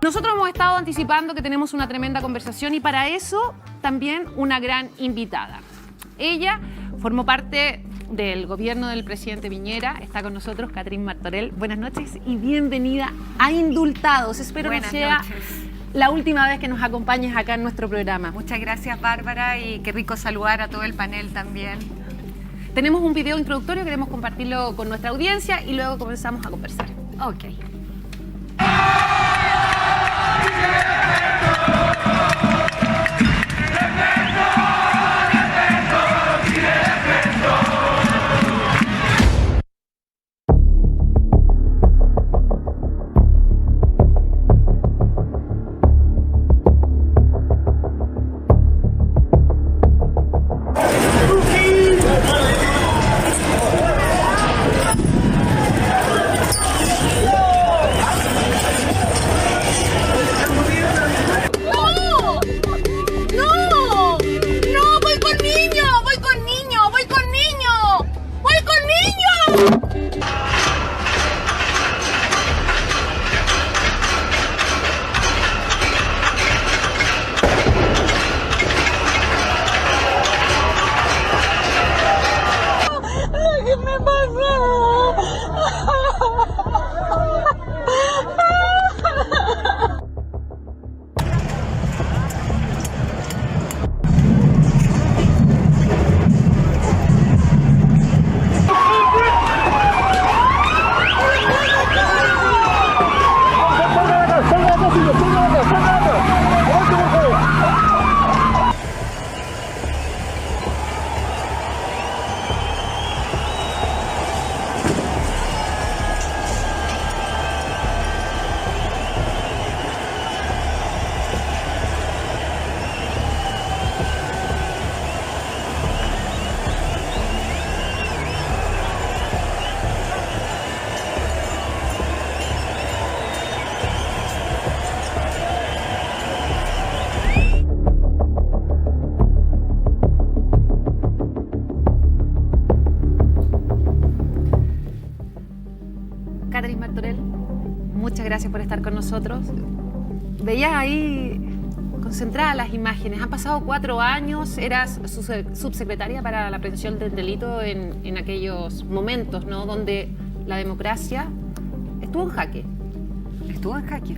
Nosotros hemos estado anticipando que tenemos una tremenda conversación y para eso también una gran invitada. Ella formó parte del gobierno del presidente Piñera. Está con nosotros Catherine Martorell. Buenas noches y bienvenida a Indultados. Espero que sea la última vez que nos acompañes acá en nuestro programa. Muchas gracias, Bárbara, y qué rico saludar a todo el panel también. Tenemos un video introductorio, queremos compartirlo con nuestra audiencia y luego comenzamos a conversar. Ok. Catherine Martorell, muchas gracias por estar con nosotros. Veías ahí concentradas las imágenes. Han pasado 4 años, eras subsecretaria para la prevención del delito en aquellos momentos, ¿no?, donde la democracia estuvo en jaque. Estuvo en jaque.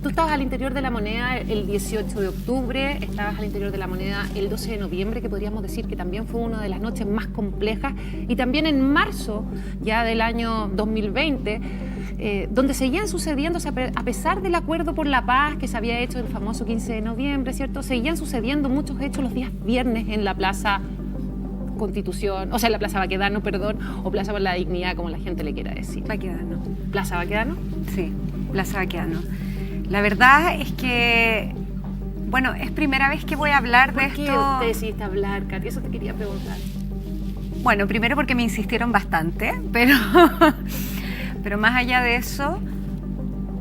Tú estabas al interior de La Moneda el 18 de octubre, estabas al interior de La Moneda el 12 de noviembre, que podríamos decir que también fue una de las noches más complejas, y también en marzo ya del año 2020, donde seguían sucediendo, a pesar del acuerdo por la paz que se había hecho el famoso 15 de noviembre, ¿cierto? Seguían sucediendo muchos hechos los días viernes en la Plaza Constitución, o sea, en la Plaza Baquedano, perdón, o Plaza por la Dignidad, como la gente le quiera decir. Baquedano. ¿Plaza Baquedano? Sí, Plaza Baquedano. La verdad es que, bueno, es primera vez que voy a hablar de esto. ¿Por qué te decidiste hablar, Katy? Eso te quería preguntar. Bueno, primero porque me insistieron bastante, pero más allá de eso,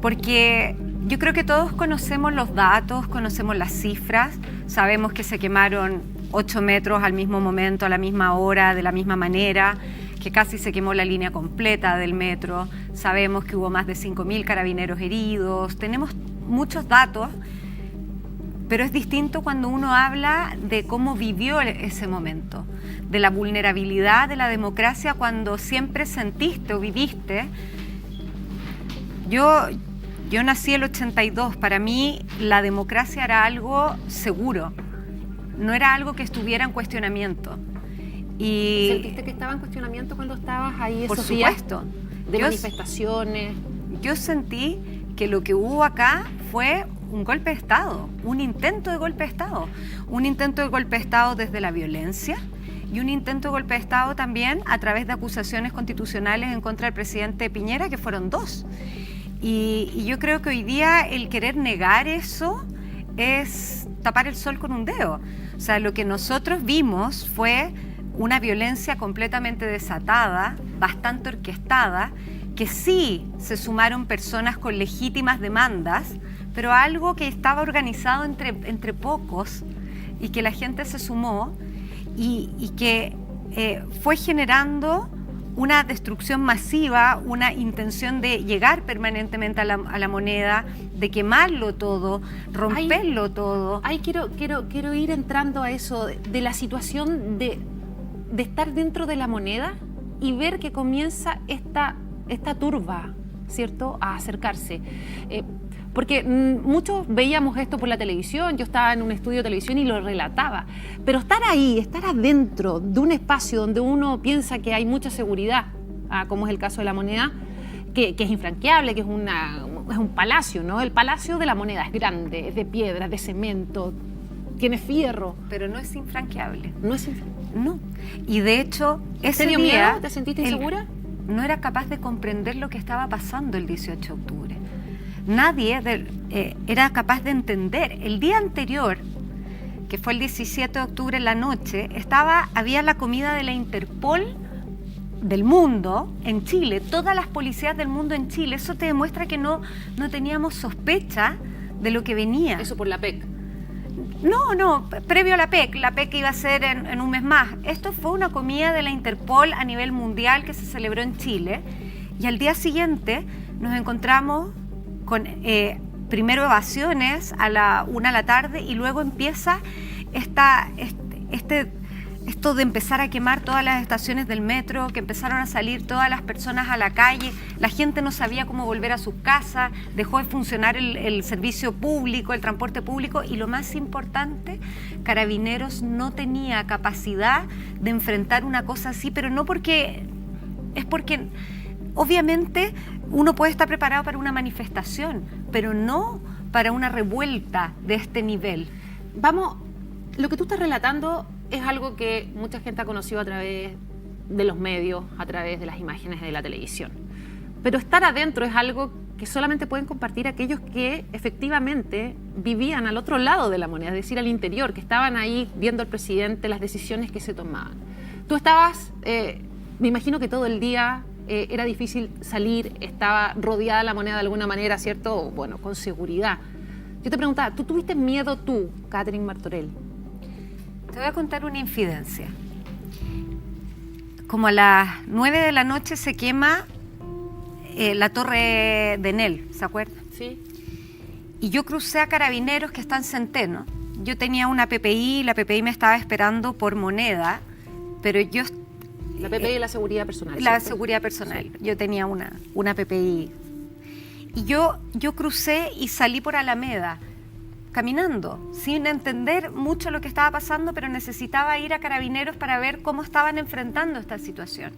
porque yo creo que todos conocemos los datos, conocemos las cifras, sabemos que se quemaron 8 metros al mismo momento, a la misma hora, de la misma manera, que casi se quemó la línea completa del metro, sabemos que hubo más de 5.000 carabineros heridos, tenemos muchos datos, pero es distinto cuando uno habla de cómo vivió ese momento, de la vulnerabilidad de la democracia cuando siempre sentiste o viviste. Yo nací el 82, para mí la democracia era algo seguro, no era algo que estuviera en cuestionamiento. Y ¿sentiste que estaba en cuestionamiento cuando estabas ahí esos por supuesto, días de manifestaciones? Yo sentí que lo que hubo acá fue un golpe de Estado, un intento de golpe de Estado. Un intento de golpe de Estado desde la violencia y un intento de golpe de Estado también a través de acusaciones constitucionales en contra del presidente Piñera, que fueron 2. Y yo creo que hoy día el querer negar eso es tapar el sol con un dedo. O sea, lo que nosotros vimos fue una violencia completamente desatada, bastante orquestada, que sí se sumaron personas con legítimas demandas, pero algo que estaba organizado entre pocos y que la gente se sumó y que fue generando una destrucción masiva, una intención de llegar permanentemente a la moneda, de quemarlo todo, romperlo todo. Ahí quiero ir entrando a eso, de la situación de estar dentro de la moneda y ver que comienza esta turba, ¿cierto?, a acercarse. Porque muchos veíamos esto por la televisión, yo estaba en un estudio de televisión y lo relataba, pero estar ahí, estar adentro de un espacio donde uno piensa que hay mucha seguridad, como es el caso de la moneda, que es infranqueable, que es un palacio, ¿no? El Palacio de la Moneda es grande, es de piedra, es de cemento, tiene fierro. Pero no es infranqueable. No es infranqueable. No. Y de hecho, ese ¿Te dio día... miedo? ¿Te sentiste insegura? No era capaz de comprender lo que estaba pasando el 18 de octubre. Nadie era capaz de entender. El día anterior, que fue el 17 de octubre en la noche, había la comida de la Interpol del mundo en Chile, todas las policías del mundo en Chile. Eso te demuestra que no teníamos sospecha de lo que venía. Eso por la PEC. No, previo a la PEC iba a ser en un mes más. Esto fue una comida de la Interpol a nivel mundial que se celebró en Chile, y al día siguiente nos encontramos con primero evasiones a la 1 de la tarde y luego empieza esto de empezar a quemar todas las estaciones del metro, que empezaron a salir todas las personas a la calle, la gente no sabía cómo volver a sus casas, dejó de funcionar el servicio público, el transporte público, y lo más importante, Carabineros no tenía capacidad de enfrentar una cosa así, pero no porque... Es porque obviamente uno puede estar preparado para una manifestación, pero no para una revuelta de este nivel. Lo que tú estás relatando es algo que mucha gente ha conocido a través de los medios, a través de las imágenes de la televisión. Pero estar adentro es algo que solamente pueden compartir aquellos que efectivamente vivían al otro lado de la moneda, es decir, al interior, que estaban ahí viendo al presidente, las decisiones que se tomaban. Tú estabas, me imagino que todo el día era difícil salir, estaba rodeada la moneda de alguna manera, ¿cierto? Bueno, con seguridad. Yo te preguntaba, ¿tú tuviste miedo tú, Catherine Martorell? Te voy a contar una infidencia. Como a las 9 de la noche se quema la torre de Enel, ¿se acuerdan? Sí. Y yo crucé a Carabineros, que está en Centeno. Yo tenía una PPI, la PPI me estaba esperando por moneda, pero yo... La PPI es la seguridad personal. La ¿cierto? seguridad personal. Sí. Yo tenía una PPI. Y yo crucé y salí por Alameda, caminando, sin entender mucho lo que estaba pasando, pero necesitaba ir a Carabineros para ver cómo estaban enfrentando esta situación.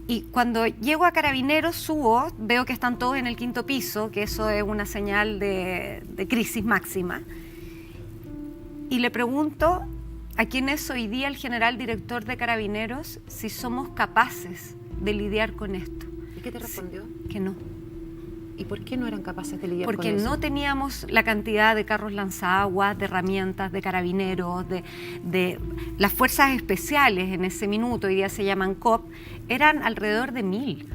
Y cuando llego a Carabineros, subo, veo que están todos en el 5º piso, que eso es una señal de crisis máxima. Y le pregunto a quién es hoy día el general director de Carabineros si somos capaces de lidiar con esto. ¿Y qué te respondió? Que no. ¿Y por qué no eran capaces de lidiar con eso? Porque no teníamos la cantidad de carros lanzaguas, de herramientas, de carabineros, de las fuerzas especiales en ese minuto, hoy día se llaman COP, eran alrededor de 1000.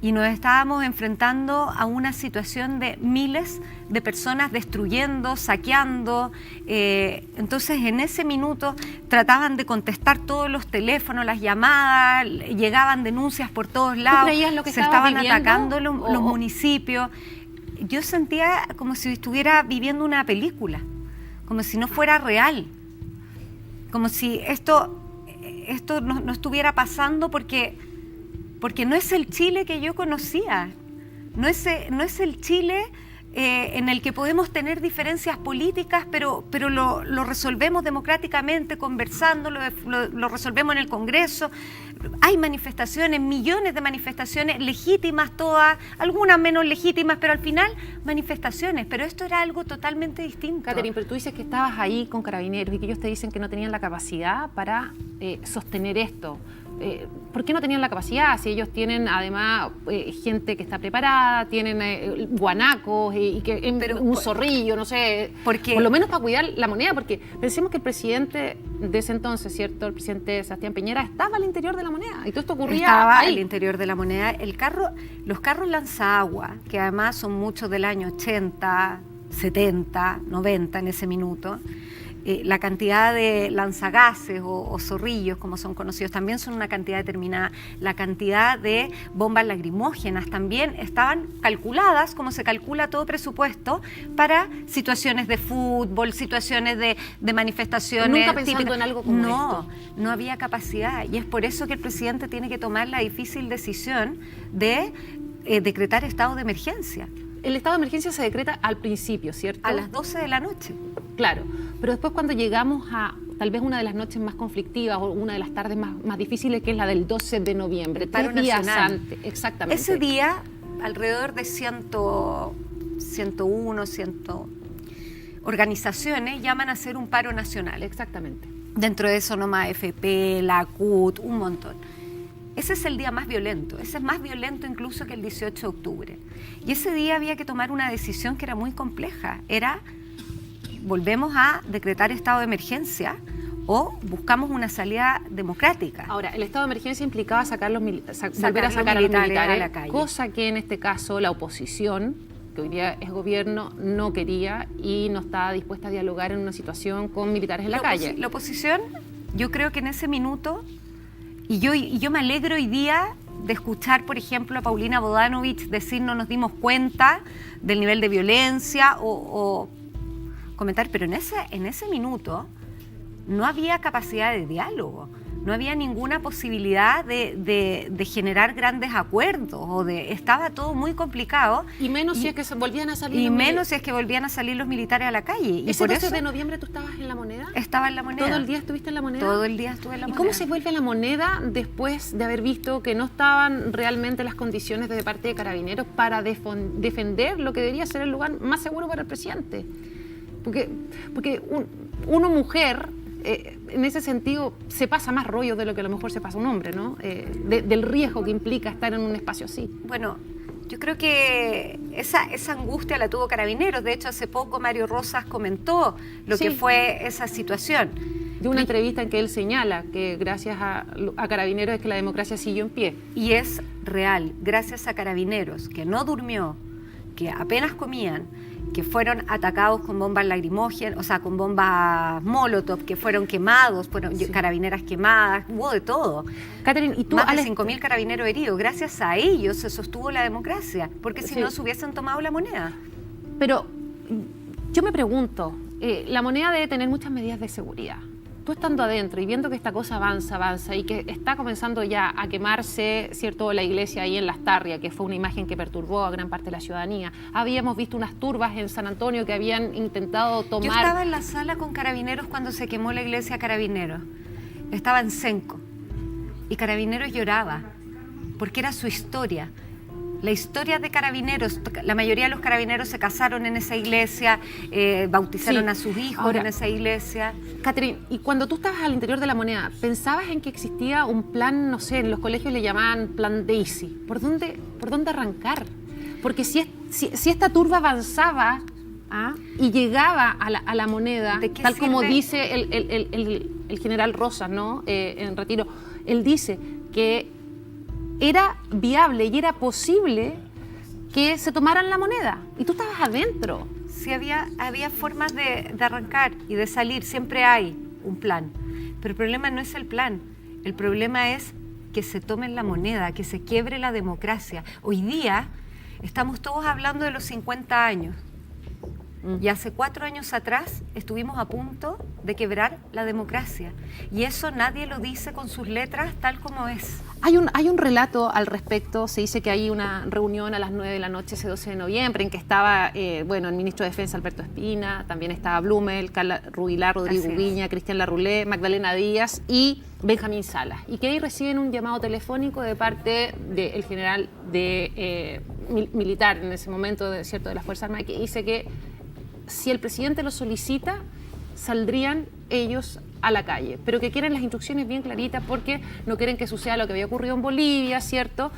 Y nos estábamos enfrentando a una situación de miles de personas destruyendo, saqueando. Entonces, en ese minuto trataban de contestar todos los teléfonos, las llamadas, llegaban denuncias por todos lados. ¿Tú creías lo que se estabas estaban viviendo, atacando los municipios. Yo sentía como si estuviera viviendo una película, como si no fuera real, como si esto no estuviera pasando porque no es el Chile que yo conocía, no es el Chile en el que podemos tener diferencias políticas, pero lo resolvemos democráticamente, conversando, lo resolvemos en el Congreso. Hay manifestaciones, millones de manifestaciones, legítimas todas, algunas menos legítimas, pero al final manifestaciones. Pero esto era algo totalmente distinto. Catherine, pero tú dices que estabas ahí con Carabineros y que ellos te dicen que no tenían la capacidad para sostener esto. ¿Por qué no tenían la capacidad? Si ellos tienen además gente que está preparada, tienen guanacos y un zorrillo, no sé, por lo menos para cuidar la moneda, porque pensemos que el presidente de ese entonces, ¿cierto? El presidente Sebastián Piñera estaba al interior de la moneda y todo esto ocurría estaba ahí. Al interior de la moneda. Los carros lanzagua, que además son muchos del año 80, 70, 90 en ese minuto, la cantidad de lanzagases o zorrillos, como son conocidos, también son una cantidad determinada. La cantidad de bombas lacrimógenas también estaban calculadas, como se calcula todo presupuesto, para situaciones de fútbol, situaciones de manifestaciones. Nunca pensando en algo como esto. No había capacidad. Y es por eso que el presidente tiene que tomar la difícil decisión de decretar estado de emergencia. El estado de emergencia se decreta al principio, ¿cierto? A las 12 de la noche. Claro, pero después cuando llegamos a tal vez una de las noches más conflictivas o una de las tardes más difíciles, que es la del 12 de noviembre, 3 días antes, exactamente. Ese día, alrededor de 101 organizaciones llaman a hacer un paro nacional. Exactamente. Dentro de eso, nomás AFP, la CUT, un montón. Ese es el día más violento, ese es más violento incluso que el 18 de octubre. Y ese día había que tomar una decisión que era muy compleja. Era, ¿volvemos a decretar estado de emergencia o buscamos una salida democrática? Ahora, el estado de emergencia implicaba volver a sacar a los militares a la calle. Cosa que en este caso la oposición, que hoy día es gobierno, no quería y no estaba dispuesta a dialogar en una situación con militares en la calle. La oposición, yo creo que en ese minuto... Y yo me alegro hoy día de escuchar, por ejemplo, a Paulina Bodanovich decir no nos dimos cuenta del nivel de violencia o comentar, pero en ese minuto no había capacidad de diálogo, no había ninguna posibilidad de generar grandes acuerdos, estaba todo muy complicado. Y menos si es que volvían a salir los militares a la calle. ¿Ese 12 de noviembre tú estabas en La Moneda? Estaba en La Moneda. ¿Todo el día estuviste en La Moneda? Todo el día estuve en La Moneda. ¿Y cómo se vuelve a La Moneda después de haber visto que no estaban realmente las condiciones de parte de Carabineros para defender lo que debería ser el lugar más seguro para el presidente? Porque uno mujer... en ese sentido se pasa más rollo de lo que a lo mejor se pasa un hombre, ¿no? Del riesgo que implica estar en un espacio así. Bueno, yo creo que esa angustia la tuvo Carabineros. De hecho, hace poco Mario Rosas comentó lo que fue esa situación. De una entrevista en que él señala que gracias a Carabineros es que la democracia siguió en pie. Y es real, gracias a Carabineros, que no durmió, que apenas comían, que fueron atacados con bombas lacrimógenas, o sea, con bombas Molotov, que fueron quemados, fueron carabineras quemadas, hubo de todo. Catherine, ¿y tú? Más de 5.000 carabineros heridos. Gracias a ellos se sostuvo la democracia, porque si no se hubiesen tomado La Moneda. Pero yo me pregunto, La Moneda debe tener muchas medidas de seguridad. Tú estando adentro y viendo que esta cosa avanza y que está comenzando ya a quemarse, ¿cierto?, la iglesia ahí en Las Tarrias, que fue una imagen que perturbó a gran parte de la ciudadanía. Habíamos visto unas turbas en San Antonio que habían intentado tomar... Yo estaba en la sala con Carabineros cuando se quemó la iglesia Carabineros. Estaba en Senco. Y Carabineros lloraba, porque era su historia. La historia de Carabineros, la mayoría de los carabineros se casaron en esa iglesia, bautizaron a sus hijos en esa iglesia. Catherine, y cuando tú estabas al interior de La Moneda, ¿pensabas en que existía un plan, no sé, en los colegios le llamaban plan Daisy? ¿Por dónde arrancar? Porque si esta turba avanzaba y llegaba a la Moneda, tal como dice el general Rosas, ¿no? En retiro, él dice que era viable y era posible que se tomaran La Moneda. Y tú estabas adentro. Sí, había formas de arrancar y de salir. Siempre hay un plan. Pero el problema no es el plan. El problema es que se tomen La Moneda, que se quiebre la democracia. Hoy día estamos todos hablando de los 50 años. Y hace 4 años atrás estuvimos a punto de quebrar la democracia. Y eso nadie lo dice con sus letras tal como es. Hay un relato al respecto. Se dice que hay una reunión a las 9 de la noche ese 12 de noviembre en que estaba el ministro de Defensa Alberto Espina, también estaba Blumel, Carla Rubilar, Rodrigo Viña, Cristian Larroulé, Magdalena Díaz y Benjamín Salas. Y que ahí reciben un llamado telefónico de parte del general militar en ese momento, de las Fuerzas Armadas, que dice que si el presidente lo solicita, saldrían ellos a la calle, pero que quieren las instrucciones bien claritas porque no quieren que suceda lo que había ocurrido en Bolivia, ¿cierto?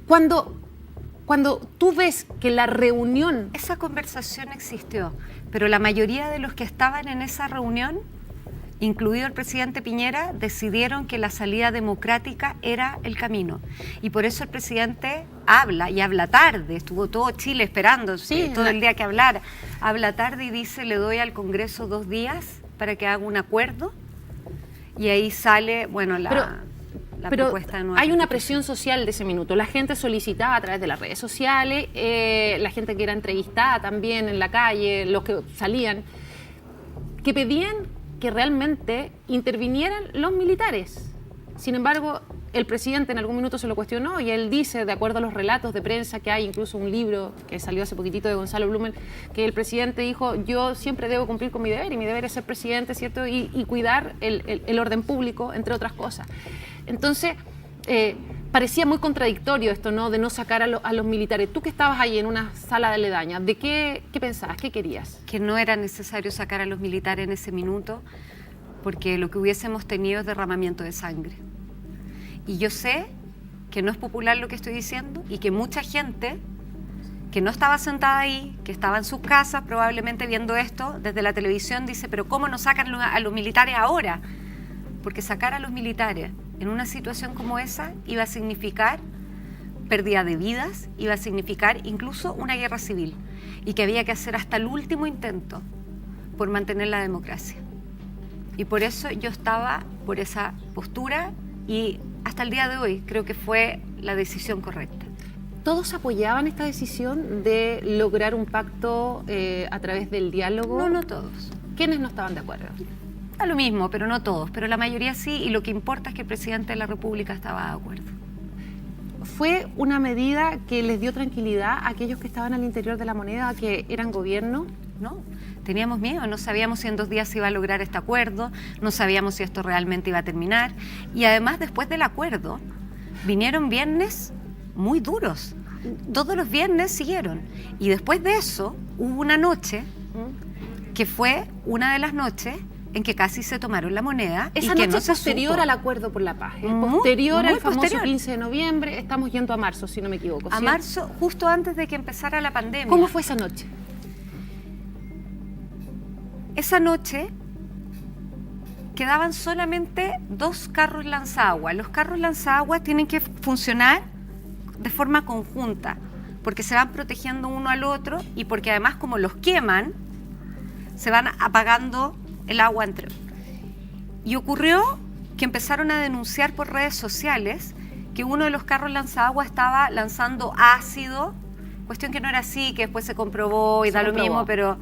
Cuando tú ves que la reunión... Esa conversación existió, pero la mayoría de los que estaban en esa reunión, incluido el presidente Piñera, decidieron que la salida democrática era el camino. Y por eso el presidente habla, y habla tarde, estuvo todo Chile esperando todo el día que hablara, habla tarde y dice, le doy al Congreso 2 días para que haga un acuerdo, y ahí sale, bueno, la propuesta de nueva hay una Constitución. presión social de ese minuto. La gente solicitaba a través de las redes sociales, la gente que era entrevistada también en la calle, los que salían, que pedían que realmente intervinieran los militares. Sin embargo, el presidente en algún minuto se lo cuestionó y él dice, de acuerdo a los relatos de prensa que hay, incluso un libro que salió hace poquitito de Gonzalo Blumen, que el presidente dijo, yo siempre debo cumplir con mi deber y mi deber es ser presidente, ¿cierto? Y cuidar el orden público, entre otras cosas. Entonces, parecía muy contradictorio esto, ¿no? De no sacar a los militares. Tú que estabas ahí en una sala de aledaña, ¿de qué pensabas? ¿Qué querías? Que no era necesario sacar a los militares en ese minuto, porque lo que hubiésemos tenido es derramamiento de sangre. Y yo sé que no es popular lo que estoy diciendo y que mucha gente que no estaba sentada ahí, que estaba en sus casas probablemente viendo esto desde la televisión, dice, pero ¿cómo no sacan a los militares ahora? Porque sacar a los militares en una situación como esa iba a significar pérdida de vidas, iba a significar incluso una guerra civil, y que había que hacer hasta el último intento por mantener la democracia. Y por eso yo estaba por esa postura, y hasta el día de hoy creo que fue la decisión correcta. ¿Todos apoyaban esta decisión de lograr un pacto a través del diálogo? No, no todos. ¿Quiénes no estaban de acuerdo? A lo mismo, pero no todos, pero la mayoría sí, y lo que importa es que el presidente de la República estaba de acuerdo. ¿Fue una medida que les dio tranquilidad a aquellos que estaban al interior de la moneda, que eran gobierno? No, teníamos miedo, no sabíamos si en 2 días se iba a lograr este acuerdo, no sabíamos si esto realmente iba a terminar, y además después del acuerdo vinieron viernes muy duros, todos los viernes siguieron, y después de eso hubo una noche que fue una de las noches en que casi se tomaron la moneda. Esa y que noche no es se posterior supo. al acuerdo por la paz, es Muy, posterior muy al famoso posterior. 15 de noviembre, estamos yendo a marzo, si no me equivoco. A ¿sí? marzo, justo antes de que empezara la pandemia. ¿Cómo fue esa noche? Esa noche quedaban solamente 2 carros lanzaagua. Los carros lanzaagua tienen que funcionar de forma conjunta, porque se van protegiendo uno al otro y porque además como los queman, se van apagando el agua entre. Y ocurrió que empezaron a denunciar por redes sociales que uno de los carros lanzaagua estaba lanzando ácido, cuestión que no era así, que después se comprobó y Se da lo comprobó. mismo, pero...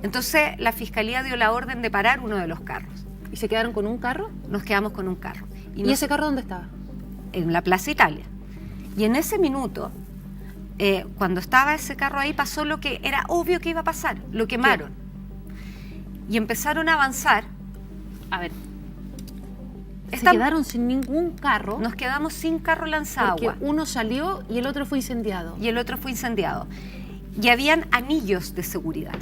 Entonces la Fiscalía dio la orden de parar uno de los carros. ¿Y se quedaron con un carro? Nos quedamos con un carro. ¿Y ese carro dónde estaba? En la Plaza Italia. Y en ese minuto, cuando estaba ese carro ahí, pasó lo que era obvio que iba a pasar. Lo quemaron. Y empezaron a avanzar. A ver, Esta- se quedaron sin ningún carro Nos quedamos sin carro lanzaagua. porque uno salió y el otro fue incendiado. Y el otro fue incendiado. Y habían anillos de seguridad.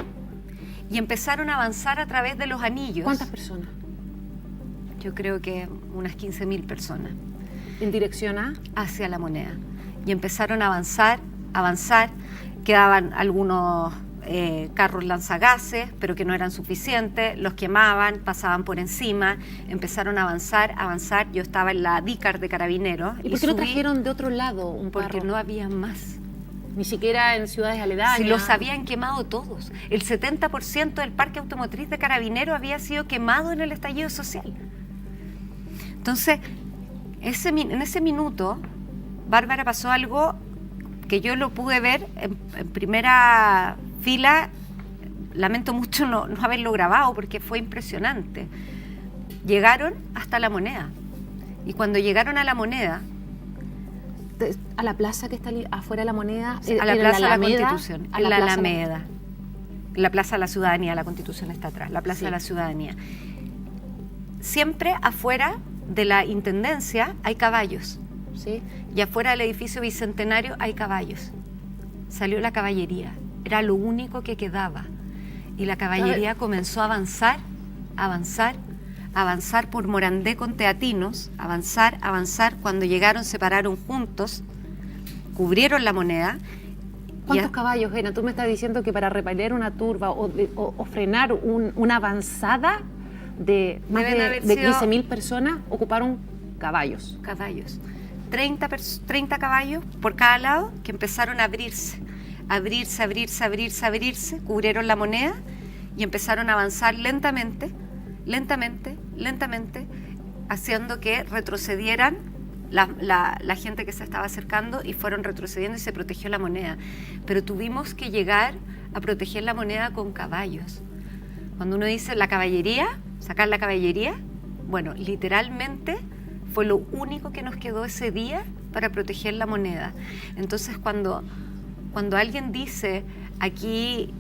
Y empezaron a avanzar a través de los anillos. ¿Cuántas personas? Yo creo que unas 15.000 personas ¿En dirección a? hacia la moneda. Y empezaron a avanzar. Quedaban algunos carros lanzagases, pero que no eran suficientes. Los quemaban, pasaban por encima. Empezaron a avanzar. Yo estaba en la DICAR de Carabineros. ¿Y por qué no subí trajeron de otro lado un porque carro? no había más. Ni siquiera en ciudades aledañas. Si los habían quemado todos. El 70% del parque automotriz de Carabineros había sido quemado en el estallido social. Entonces, en ese minuto, Bárbara, pasó algo que yo lo pude ver en primera fila. Lamento mucho no haberlo grabado porque fue impresionante. Llegaron hasta la moneda. Y cuando llegaron a la moneda, A la plaza que está afuera de la moneda. a la ¿era Plaza de la Alameda? Constitución, A en la Plaza Alameda, la Plaza de la Ciudadanía, la Constitución está atrás, la Plaza Sí. de la Ciudadanía. Siempre afuera de la Intendencia hay caballos, Sí. y afuera del edificio Bicentenario hay caballos. Salió la caballería, era lo único que quedaba, y la caballería comenzó a avanzar por Morandé con Teatinos, avanzar. Cuando llegaron se pararon juntos, cubrieron la moneda. ¿Cuántos caballos eran? Tú me estás diciendo que para repeler una turba o frenar una avanzada de más Deben haber de sido 15.000 personas ocuparon caballos. Caballos. 30 caballos por cada lado que empezaron a abrirse, cubrieron la moneda y empezaron a avanzar lentamente, haciendo que retrocedieran la gente que se estaba acercando, y fueron retrocediendo y se protegió la moneda. Pero tuvimos que llegar a proteger la moneda con caballos. Cuando uno dice la caballería, sacar la caballería, bueno, literalmente fue lo único que nos quedó ese día para proteger la moneda. Entonces, cuando alguien dice aquí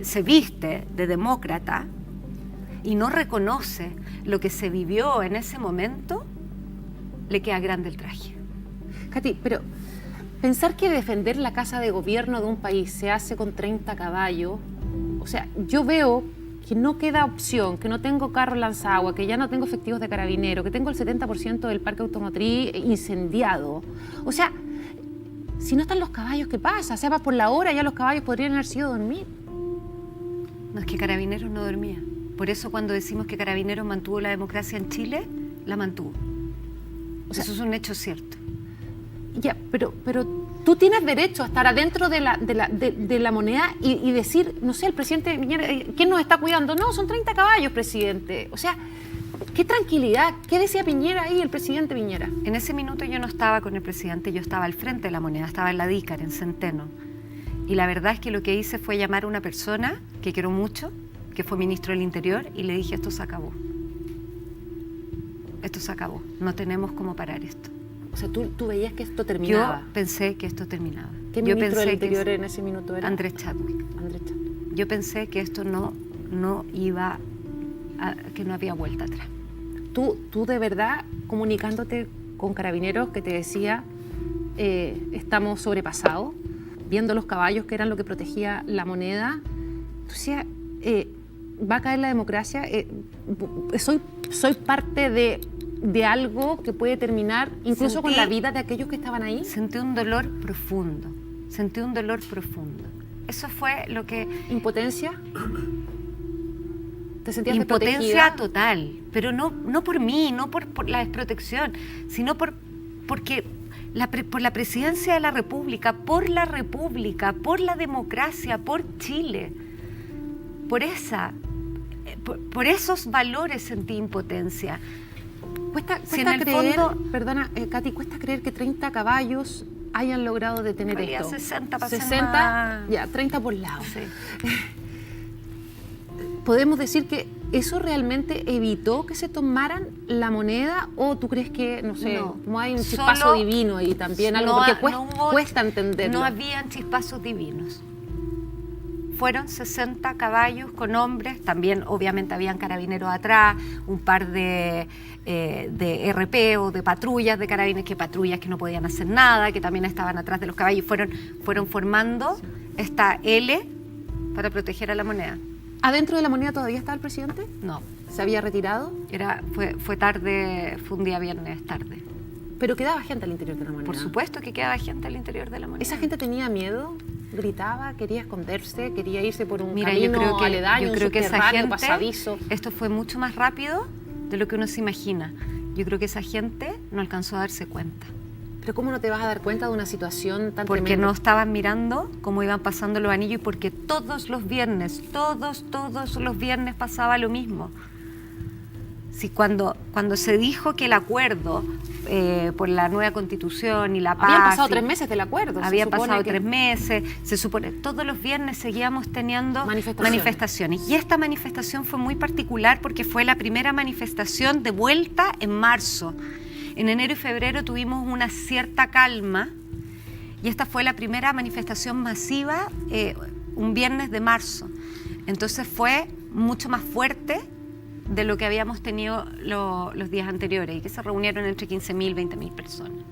se viste de demócrata y no reconoce lo que se vivió en ese momento, le queda grande el traje. Katy, pero pensar que defender la casa de gobierno de un país se hace con 30 caballos, o sea, yo veo que no queda opción, que no tengo carro lanzagua, que ya no tengo efectivos de carabinero, que tengo el 70% del parque automotriz incendiado. O sea, si no están los caballos, ¿qué pasa? O sea, va por la hora, ya los caballos podrían haber sido dormir. No, es que Carabineros no dormía. Por eso cuando decimos que Carabineros mantuvo la democracia en Chile, la mantuvo. O sea, eso es un hecho cierto. Ya, pero tú tienes derecho a estar adentro de la moneda y decir, no sé, el presidente Piñera, ¿quién nos está cuidando? No, son 30 caballos, presidente. O sea, qué tranquilidad. ¿Qué decía Piñera ahí, el presidente Piñera? En ese minuto yo no estaba con el presidente, yo estaba al frente de la moneda, estaba en la DICAR, en Centeno. Y la verdad es que lo que hice fue llamar a una persona que quiero mucho, que fue ministro del Interior, y le dije, esto se acabó. Esto se acabó. No tenemos cómo parar esto. O sea, tú veías que esto terminaba. Yo pensé que esto terminaba. ¿Qué ministro del Interior en ese minuto era? Andrés Chadwick. Yo pensé que esto no iba, que no había vuelta atrás. Tú de verdad, comunicándote con Carabineros que te decía, estamos sobrepasados, viendo los caballos que eran lo que protegía la moneda, tú decías, va a caer la democracia, soy parte de algo que puede terminar incluso con la vida de aquellos que estaban ahí. Sentí un dolor profundo. Eso fue lo que... ¿Impotencia? ¿Te sentías impotencia desprotegida? Total, pero no por mí, no por la desprotección, sino porque por la presidencia de la República, por la República, por la democracia, por Chile, por esos valores sentí impotencia. Cuesta Si en el creer, fondo, perdona, Katy, cuesta creer que 30 caballos hayan logrado detener esto. 60 para 60, más. ya, 30 por lado. Sí. ¿Podemos decir que eso realmente evitó que se tomaran la moneda, o tú crees que, no sé, como hay un chispazo divino ahí también, algo porque cuesta entenderlo? No habían chispazos divinos. Fueron 60 caballos con hombres, también obviamente habían carabineros atrás, un par de RP o de patrullas de carabineros, que no podían hacer nada, que también estaban atrás de los caballos, fueron formando esta L para proteger a la moneda. ¿Adentro de la moneda todavía estaba el presidente? No. ¿Se había retirado? Fue tarde, fue un día viernes tarde. ¿Pero quedaba gente al interior de la moneda? Por supuesto que quedaba gente al interior de la moneda. ¿Esa gente tenía miedo? ¿Gritaba? ¿Quería esconderse? ¿Quería irse por un camino yo creo que esa gente, pasadizo? Esto fue mucho más rápido de lo que uno se imagina. Yo creo que esa gente no alcanzó a darse cuenta. ¿Pero cómo no te vas a dar cuenta de una situación tan Porque tremenda? no estaban mirando cómo iban pasando los anillos, y porque todos los viernes pasaba lo mismo. Si cuando se dijo que el acuerdo por la nueva Constitución y la paz... Habían pasado 3 meses del acuerdo. Habían pasado 3 meses, se supone, todos los viernes seguíamos teniendo manifestaciones. Y esta manifestación fue muy particular porque fue la primera manifestación de vuelta en marzo. En enero y febrero tuvimos una cierta calma, y esta fue la primera manifestación masiva un viernes de marzo. Entonces fue mucho más fuerte de lo que habíamos tenido los días anteriores, y que se reunieron entre 15.000 y 20.000 personas.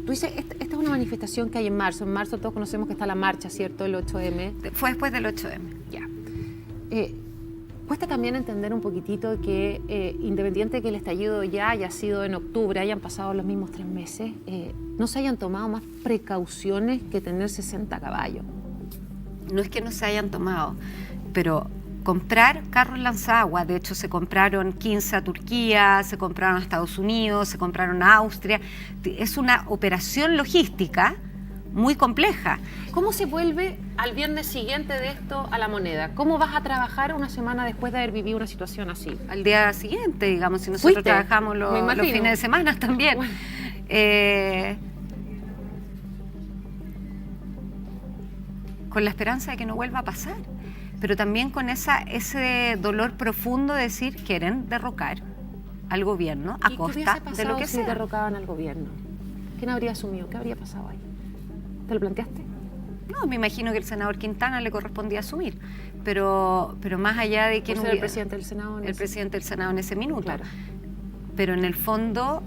Tú dices, esta es una manifestación que hay en marzo. En marzo todos conocemos que está la marcha, ¿cierto? El 8M. Fue después del 8M. Ya. Cuesta también entender un poquitito que, independiente de que el estallido ya haya sido en octubre, hayan pasado los mismos 3 meses, no se hayan tomado más precauciones que tener 60 caballos. No es que no se hayan tomado, pero comprar carros lanzaguas. De hecho, se compraron 15 a Turquía, se compraron a Estados Unidos, se compraron a Austria. Es una operación logística muy compleja. ¿Cómo se vuelve al viernes siguiente de esto a La Moneda? ¿Cómo vas a trabajar una semana después de haber vivido una situación así? Al día siguiente, digamos, si nosotros trabajamos los fines de semana también. Bueno. Con la esperanza de que no vuelva a pasar, pero también con ese dolor profundo de decir quieren derrocar al gobierno a costa de lo que sea. Si derrocaban al gobierno, ¿quién habría asumido? ¿Qué habría pasado ahí? ¿Te lo planteaste? No, me imagino que el senador Quintana le correspondía asumir, pero más allá de quién hubiera... el presidente del Senado el presidente del Senado en ese minuto. Claro. Pero en el fondo,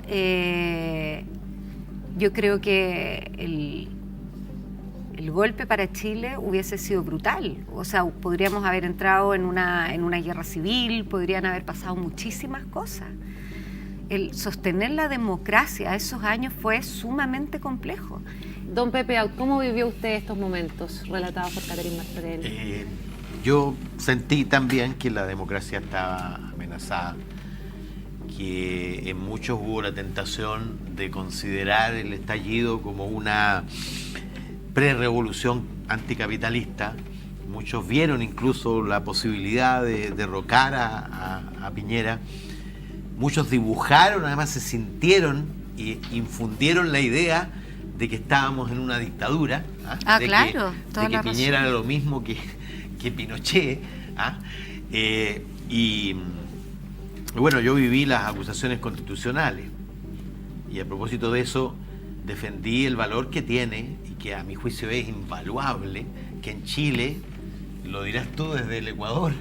yo creo que el golpe para Chile hubiese sido brutal. O sea, podríamos haber entrado en una guerra civil, podrían haber pasado muchísimas cosas. El sostener la democracia esos años fue sumamente complejo. Don Pepe Out, ¿cómo vivió usted estos momentos relatados por Catherine Martorell? Yo sentí también que la democracia estaba amenazada, que en muchos hubo la tentación de considerar el estallido como una pre-revolución anticapitalista. Muchos vieron incluso la posibilidad de derrocar a Piñera. Muchos dibujaron, además se sintieron y infundieron la idea de que estábamos en una dictadura, de claro, que Piñera era lo mismo que Pinochet. Y bueno, yo viví las acusaciones constitucionales y a propósito de eso defendí el valor que tiene y que a mi juicio es invaluable, que en Chile, lo dirás tú desde el Ecuador,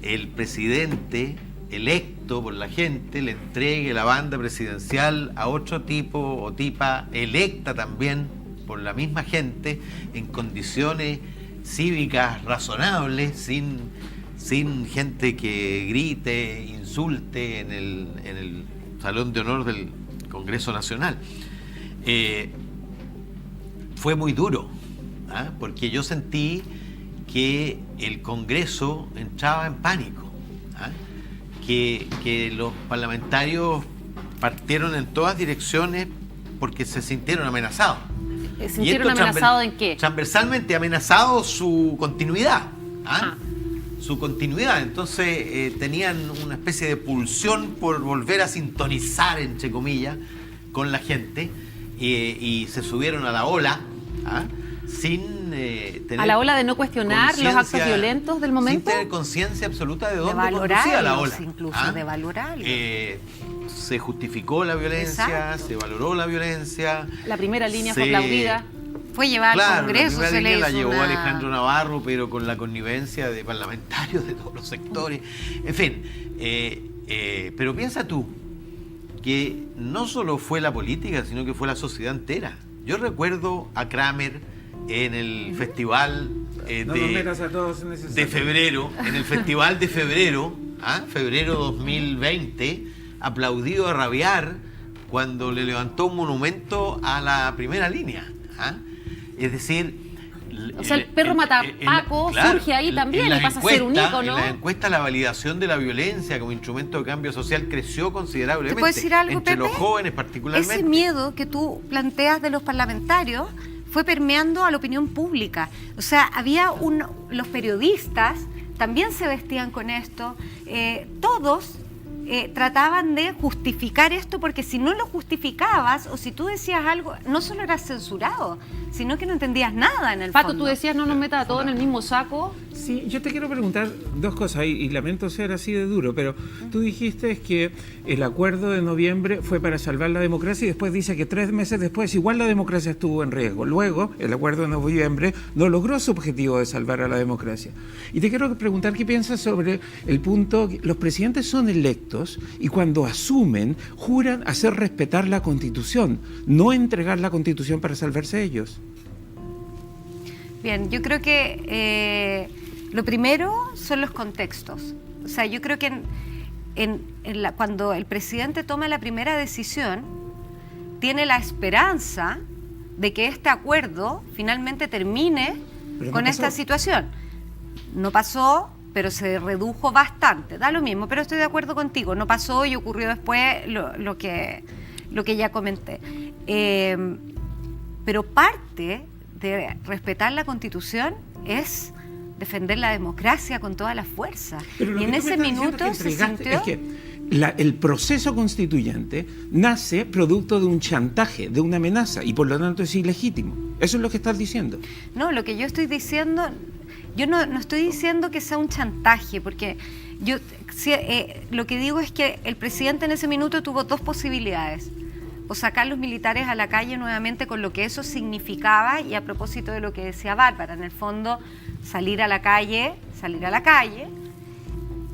el presidente electo por la gente le entregue la banda presidencial a otro tipo o tipa electa también por la misma gente en condiciones cívicas razonables, sin gente que grite, insulte en el Salón de Honor del Congreso Nacional. Fue muy duro, porque yo sentí que el Congreso entraba en pánico, que los parlamentarios partieron en todas direcciones porque se sintieron amenazados. ¿Sintieron amenazados en qué? Transversalmente amenazados su continuidad. Su continuidad. Entonces tenían una especie de pulsión por volver a sintonizar, entre comillas, con la gente y se subieron a la ola sin tener... ¿A la ola de no cuestionar los actos violentos del momento? Sin tener conciencia absoluta de dónde conducía la ola. Incluso de valorarlos. Se justificó la violencia, exacto, se valoró la violencia. La primera línea fue aplaudida. Fue llevada al Congreso, la primera línea la llevó Alejandro Navarro, pero con la connivencia de parlamentarios de todos los sectores. En fin, pero piensa tú que no solo fue la política, sino que fue la sociedad entera. Yo recuerdo a Kramer en el festival de febrero, en el festival de febrero, febrero 2020, aplaudido a rabiar cuando le levantó un monumento a la primera línea. Es decir... O sea, el perro matapaco surge ahí también y pasa a ser un ícono. En las encuestas la validación de la violencia como instrumento de cambio social creció considerablemente. ¿Te puedo decir algo, entre Pepe? Los jóvenes particularmente. Ese miedo que tú planteas de los parlamentarios fue permeando a la opinión pública. O sea, había los periodistas también se vestían con esto. Todos trataban de justificar esto, porque si no lo justificabas o si tú decías algo, no solo eras censurado, sino que no entendías nada en el Paco, fondo. tú decías no nos metas a todos en el mismo saco. Sí, yo te quiero preguntar dos cosas y lamento ser así de duro, pero tú dijiste que el acuerdo de noviembre fue para salvar la democracia y después dice que 3 meses después igual la democracia estuvo en riesgo. Luego, el acuerdo de noviembre no logró su objetivo de salvar a la democracia. Y te quiero preguntar qué piensas sobre el punto, los presidentes son electos y cuando asumen, juran hacer respetar la Constitución, no entregar la Constitución para salvarse ellos. Bien, yo creo que lo primero son los contextos. O sea, yo creo que cuando el presidente toma la primera decisión, tiene la esperanza de que este acuerdo finalmente termine con esta situación. No pasó, pero se redujo bastante. Da lo mismo, pero estoy de acuerdo contigo. No pasó y ocurrió después lo que ya comenté. Pero parte de respetar la Constitución es defender la democracia con toda la fuerza. Y en ese minuto se sintió... Es que el proceso constituyente nace producto de un chantaje, de una amenaza, y por lo tanto es ilegítimo. Eso es lo que estás diciendo. No, lo que yo estoy diciendo, yo no estoy diciendo que sea un chantaje, porque yo lo que digo es que el presidente en ese minuto tuvo dos posibilidades: o sacar los militares a la calle nuevamente con lo que eso significaba, y a propósito de lo que decía Bárbara, en el fondo salir a la calle,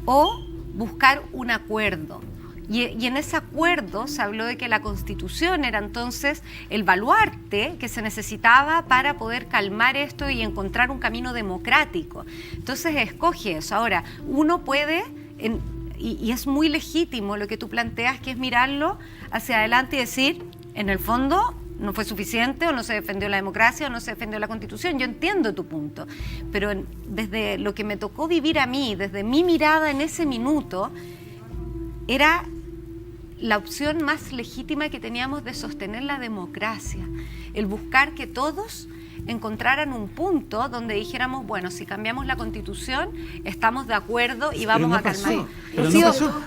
o buscar un acuerdo. Y en ese acuerdo se habló de que la Constitución era entonces el baluarte que se necesitaba para poder calmar esto y encontrar un camino democrático. Entonces escoge eso. Ahora, uno puede, y es muy legítimo lo que tú planteas, que es mirarlo hacia adelante y decir, en el fondo no fue suficiente, o no se defendió la democracia, o no se defendió la Constitución. Yo entiendo tu punto, pero desde lo que me tocó vivir a mí, desde mi mirada en ese minuto, era la opción más legítima que teníamos de sostener la democracia, el buscar que todos encontraran un punto donde dijéramos, bueno, si cambiamos la Constitución, estamos de acuerdo y vamos a calmar.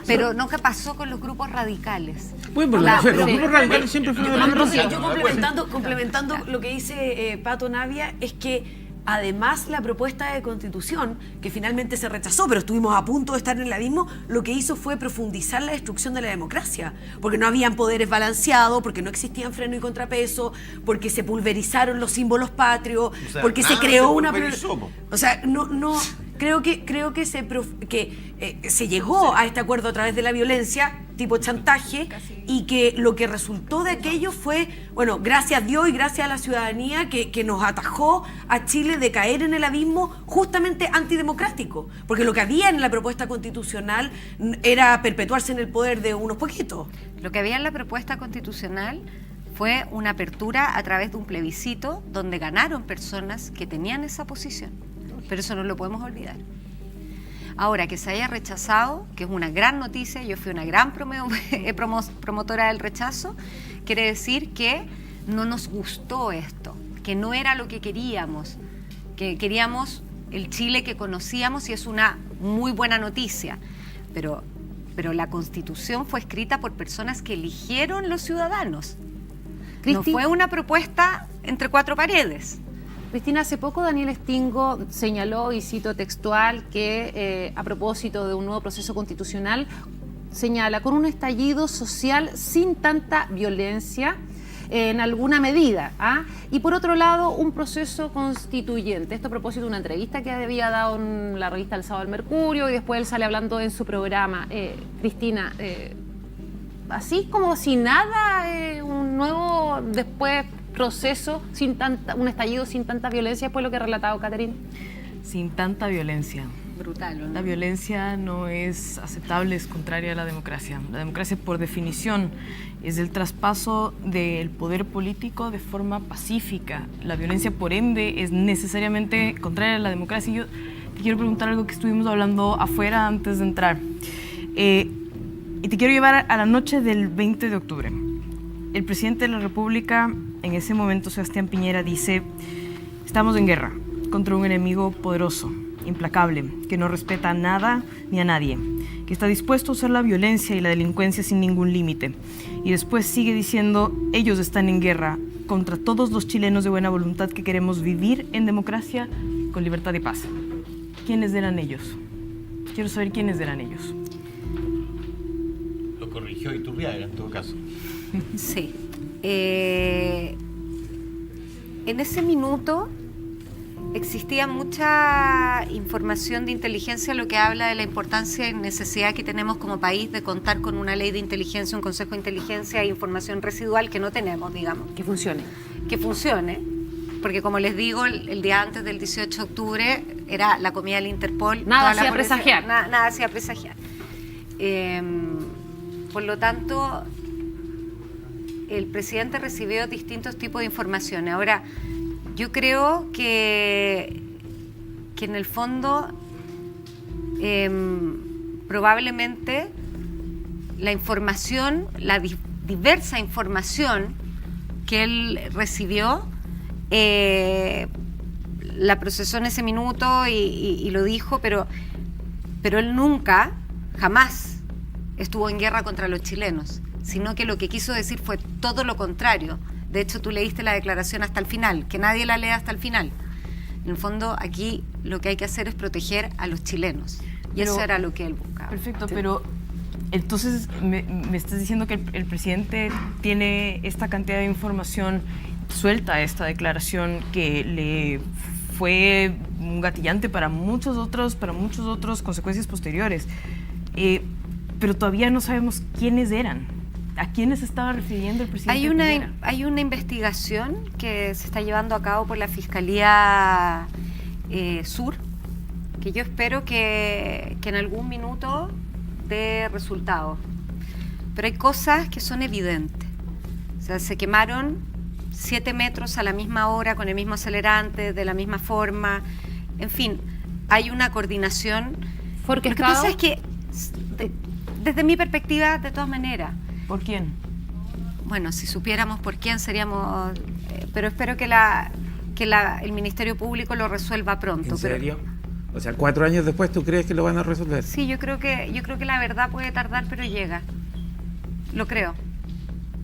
Pero no pasó con los grupos radicales. Bueno, los grupos radicales siempre fueron... Yo complementando lo que dice Pato Navia, es que además la propuesta de Constitución, que finalmente se rechazó, pero estuvimos a punto de estar en el abismo, lo que hizo fue profundizar la destrucción de la democracia, porque no habían poderes balanceados, porque no existían freno y contrapeso, porque se pulverizaron los símbolos patrios, porque se creó una... O sea, creo que se llegó a este acuerdo a través de la violencia, tipo chantaje, y que lo que resultó de aquello fue, bueno, gracias a Dios y gracias a la ciudadanía que nos atajó a Chile de caer en el abismo justamente antidemocrático, porque lo que había en la propuesta constitucional era perpetuarse en el poder de unos poquitos. Lo que había en la propuesta constitucional fue una apertura a través de un plebiscito donde ganaron personas que tenían esa posición, pero eso no lo podemos olvidar. Ahora, que se haya rechazado, que es una gran noticia, yo fui una gran promotora del rechazo, quiere decir que no nos gustó esto, que no era lo que queríamos, que queríamos el Chile que conocíamos, y es una muy buena noticia, pero la Constitución fue escrita por personas que eligieron los ciudadanos. No fue una propuesta entre cuatro paredes. Cristina, hace poco Daniel Stingo señaló, y cito textual, que a propósito de un nuevo proceso constitucional, señala, con un estallido social sin tanta violencia en alguna medida, y por otro lado un proceso constituyente. Esto a propósito de una entrevista que había dado en la revista El Sábado del Mercurio, y después él sale hablando en su programa. Cristina, así como si nada, un nuevo después proceso sin un estallido sin tanta violencia, después lo que ha relatado Catherine. Sin tanta violencia. Brutal, ¿no? La violencia no es aceptable, es contraria a la democracia. La democracia, por definición, es el traspaso del poder político de forma pacífica. La violencia, por ende, es necesariamente contraria a la democracia. Y yo te quiero preguntar algo que estuvimos hablando afuera antes de entrar. Y te quiero llevar a la noche del 20 de octubre. El presidente de la República, en ese momento, Sebastián Piñera, dice: estamos en guerra contra un enemigo poderoso, implacable, que no respeta a nada ni a nadie, que está dispuesto a usar la violencia y la delincuencia sin ningún límite. Y después sigue diciendo: ellos están en guerra contra todos los chilenos de buena voluntad que queremos vivir en democracia con libertad y paz. ¿Quiénes eran ellos? Quiero saber quiénes eran ellos. Lo corrigió Iturriaga en todo caso. Sí. En ese minuto existía mucha información de inteligencia, lo que habla de la importancia y necesidad que tenemos como país de contar con una ley de inteligencia, un consejo de inteligencia e información residual que no tenemos, digamos. Que funcione. Que funcione, porque como les digo, el día antes del 18 de octubre era la comida del Interpol. Nada hacía presagiar. Nada hacía presagiar. Por lo tanto, el presidente recibió distintos tipos de información. Ahora, yo creo que en el fondo probablemente la información, la diversa información que él recibió, la procesó en ese minuto y lo dijo, pero él nunca, jamás estuvo en guerra contra los chilenos, sino que lo que quiso decir fue todo lo contrario. De hecho, tú leíste la declaración hasta el final, que nadie la lea hasta el final. En el fondo, aquí lo que hay que hacer es proteger a los chilenos. Y eso era lo que él buscaba. Perfecto, pero entonces me estás diciendo que el presidente tiene esta cantidad de información, suelta esta declaración que le fue un gatillante para muchos otros consecuencias posteriores. Pero todavía no sabemos quiénes eran. ¿A quiénes estaba refiriendo el presidente? Hay una investigación que se está llevando a cabo por la Fiscalía Sur, que yo espero que en algún minuto dé resultados. Pero hay cosas que son evidentes. O sea, se quemaron 7 metros a la misma hora, con el mismo acelerante, de la misma forma. En fin, hay una coordinación. Lo que pasa es que, desde mi perspectiva, de todas maneras... ¿Por quién? Bueno, si supiéramos por quién seríamos... pero espero que el Ministerio Público lo resuelva pronto. ¿En serio? O sea, 4 años después, ¿tú crees que lo van a resolver? Sí, yo creo que la verdad puede tardar, pero llega. Lo creo.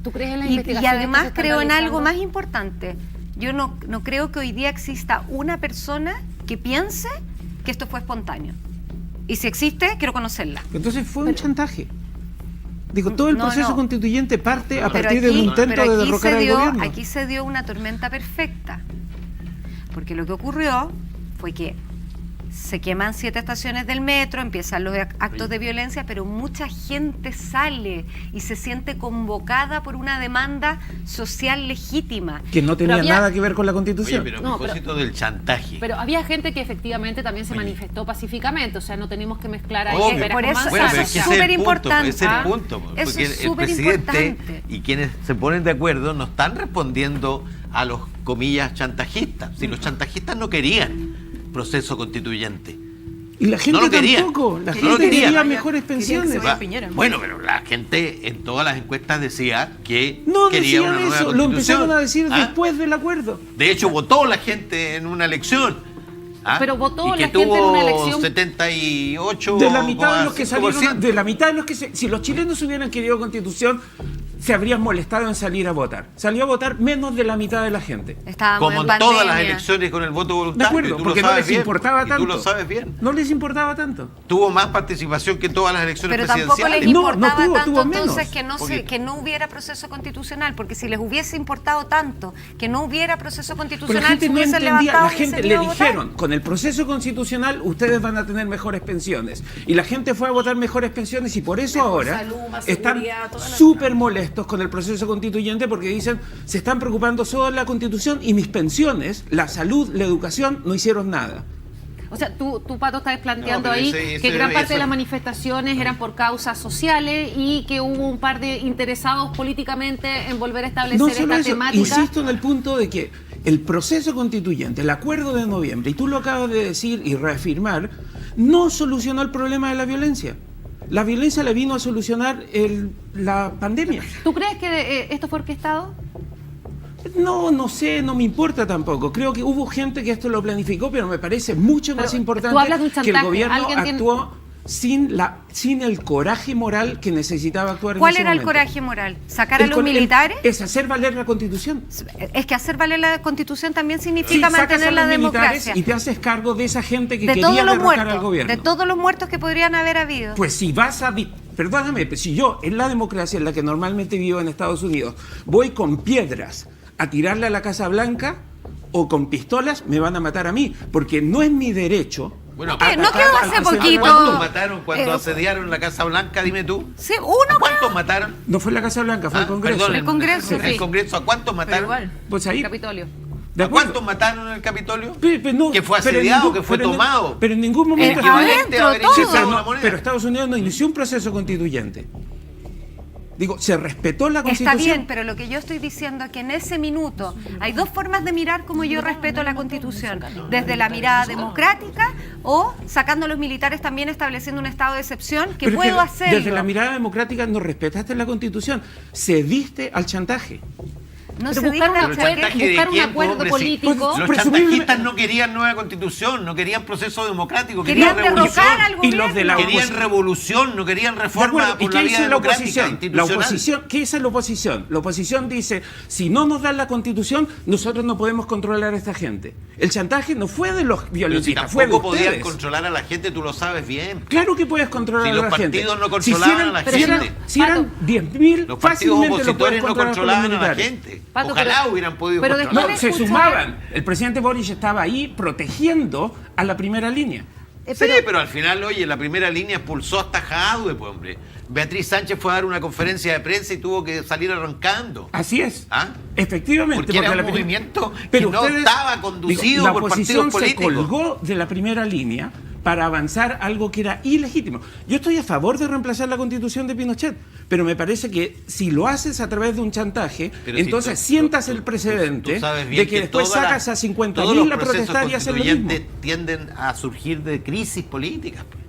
¿Tú crees en la Y investigación? además creo en algo más importante. Yo no creo que hoy día exista una persona que piense que esto fue espontáneo. Y si existe, quiero conocerla. Entonces fue un chantaje. Digo, todo el No, proceso no. constituyente parte a Pero partir de un intento de derrocar al gobierno. Aquí se dio una tormenta perfecta. Porque lo que ocurrió fue que se queman 7 estaciones del metro, empiezan los actos de violencia, pero mucha gente sale y se siente convocada por una demanda social legítima. Que no tenía había- nada que ver con la Constitución. Oye, pero a No, propósito del chantaje. Pero había gente que efectivamente también se manifestó pacíficamente, o sea, no tenemos que mezclar ahí Obvio. peras Por con eso- Bueno, pero manzanas. es que es ese es súper el punto, importante. ese es el punto. Eso Porque es el súper presidente importante. y quienes se ponen de acuerdo no están respondiendo a los, comillas, chantajistas. Si los chantajistas no querían proceso constituyente. Y la gente No lo quería. tampoco. La No gente lo quería. quería mejores Querían que pensiones. se vaya Piñera. Bueno, pero la gente en todas las encuestas decía que No quería una decían nueva eso, lo constitución. empezaron a decir ¿Ah? después del acuerdo. De hecho, votó la gente en una elección. ¿Ah? Pero votó y que la gente en tuvo una elección- 78,5%. De la mitad de los que salieron, de la mitad de los que si los chilenos hubieran querido constitución, se habrían molestado en salir a votar. Salió a votar menos de la mitad de la gente. Estábamos Como en en pandemia. todas las elecciones con el voto De voluntario. acuerdo, y tú lo porque no sabes les bien, importaba y tanto. tú lo sabes bien. No les importaba tanto. Tuvo más participación que todas las elecciones Pero tampoco les presidenciales. No, importaba tuvo tanto menos. entonces Porque- que no hubiera proceso constitucional, porque si les hubiese importado tanto que no hubiera proceso Pero la constitucional, gente se no hubiesen entendía, levantado la y gente hubiesen le ido a votar. dijeron, con el proceso constitucional ustedes van a tener mejores pensiones. Y la gente fue a votar mejores pensiones y por eso Mejor ahora salud, más están seguridad, toda la- súper molestos con el proceso constituyente porque dicen, se están preocupando solo de la Constitución y mis pensiones, la salud, la educación, no hicieron nada. O sea, tú Pato, estás planteando No, pero ahí ese- que gran parte ese- de las manifestaciones eran por causas sociales y que hubo un par de interesados políticamente en volver a establecer No solo esta eso, temática. insisto en el punto de que el proceso constituyente, el acuerdo de noviembre, y tú lo acabas de decir y reafirmar, no solucionó el problema de la violencia. La violencia le vino a solucionar la pandemia. ¿Tú crees que esto fue orquestado? No sé, no me importa tampoco. Creo que hubo gente que esto lo planificó, pero me parece mucho más Pero importante tú hablas de un que el chantaje. gobierno ¿Alguien tiene- actuó sin el coraje moral que necesitaba actuar en ¿Cuál ese era el momento. coraje moral? ¿Sacar a El los cor- el- militares? Es hacer valer la Constitución. Es que hacer valer la Constitución también Sí, significa sacas a mantener la los militares democracia. y te haces cargo de esa gente que De quería todos los derrocar al muertos, gobierno. de todos los muertos que podrían haber habido. Pues si vas a... Perdóname, pero si yo, en la democracia en la que normalmente vivo en Estados Unidos, voy con piedras a tirarle a la Casa Blanca o con pistolas, me van a matar a mí, porque no es mi derecho... Bueno, ¿No atacar quedó al hace senador. poquito? ¿Cuántos mataron cuando Eh, asediaron la Casa Blanca? Dime tú. Sí, uno. ¿Cuántos mataron? No fue la Casa Blanca, fue el Congreso. perdón, El Congreso, ¿El sí. Congreso a cuántos Pero mataron? igual. Pues ahí... Capitolio. ¿De ¿A acuerdo? cuántos mataron en el Capitolio? No, ¿Que fue pero en asediado, ningún- que fue pero en- tomado? Pero en ningún momento... El equivalente adentro, a haber todo. Sí, ingresado pero, la no, moneda. pero Estados Unidos no inició un proceso constituyente. Digo, se respetó la Constitución. Está bien, pero lo que yo estoy diciendo es que en ese minuto hay dos formas de mirar como yo respeto la Constitución. Desde la mirada democrática o sacando a los militares también estableciendo un estado de excepción que Pero es puedo hacerlo. Desde la mirada democrática no respetaste la Constitución, cediste al chantaje. No Pero se diga buscar la una chaqueta. chantaje buscar un acuerdo hombre, político. Los Presumiblemente- chantajistas no querían nueva constitución, no querían proceso democrático, Querían querían revolución. derrocar al Y gobierno. los de la Querían oposición. revolución, no querían De reforma acuerdo. ¿Y por la qué vía dice la democrática oposición? La institucional. oposición, ¿qué dice la oposición? La oposición dice, si no nos dan la Constitución, nosotros no podemos controlar a esta gente. El chantaje no fue de los Pero si violentistas, fue de tampoco podían ustedes. controlar a la gente, tú lo sabes bien. Claro que puedes controlar Si a los la gente. partidos no controlaban a la gente. Si eran 10.000, Los partidos fácilmente lo opositores puedes no controlar con los controlaban a la militares. gente. Pato, Ojalá pero- hubieran podido pero controlar. No, después se escuchar- sumaban. El presidente Boric estaba ahí protegiendo a la primera línea. Sí, pero al final, oye, la primera línea expulsó hasta Jadwe, pues, hombre. Beatriz Sánchez fue a dar una conferencia de prensa y tuvo que salir arrancando. Así es. ¿Ah? Efectivamente. Porque era un la movimiento que no ustedes- estaba conducido la por oposición partidos se políticos. colgó de la primera línea para avanzar algo que era ilegítimo. Yo estoy a favor de reemplazar la Constitución de Pinochet, pero me parece que si lo haces a través de un chantaje, Pero si entonces tú- sientas tú- el precedente tú sabes bien de que después todas sacas las- a 50.000 todos los a procesos protestar y hacer lo mismo. constituyentes tienden a surgir de crisis políticas. Pues.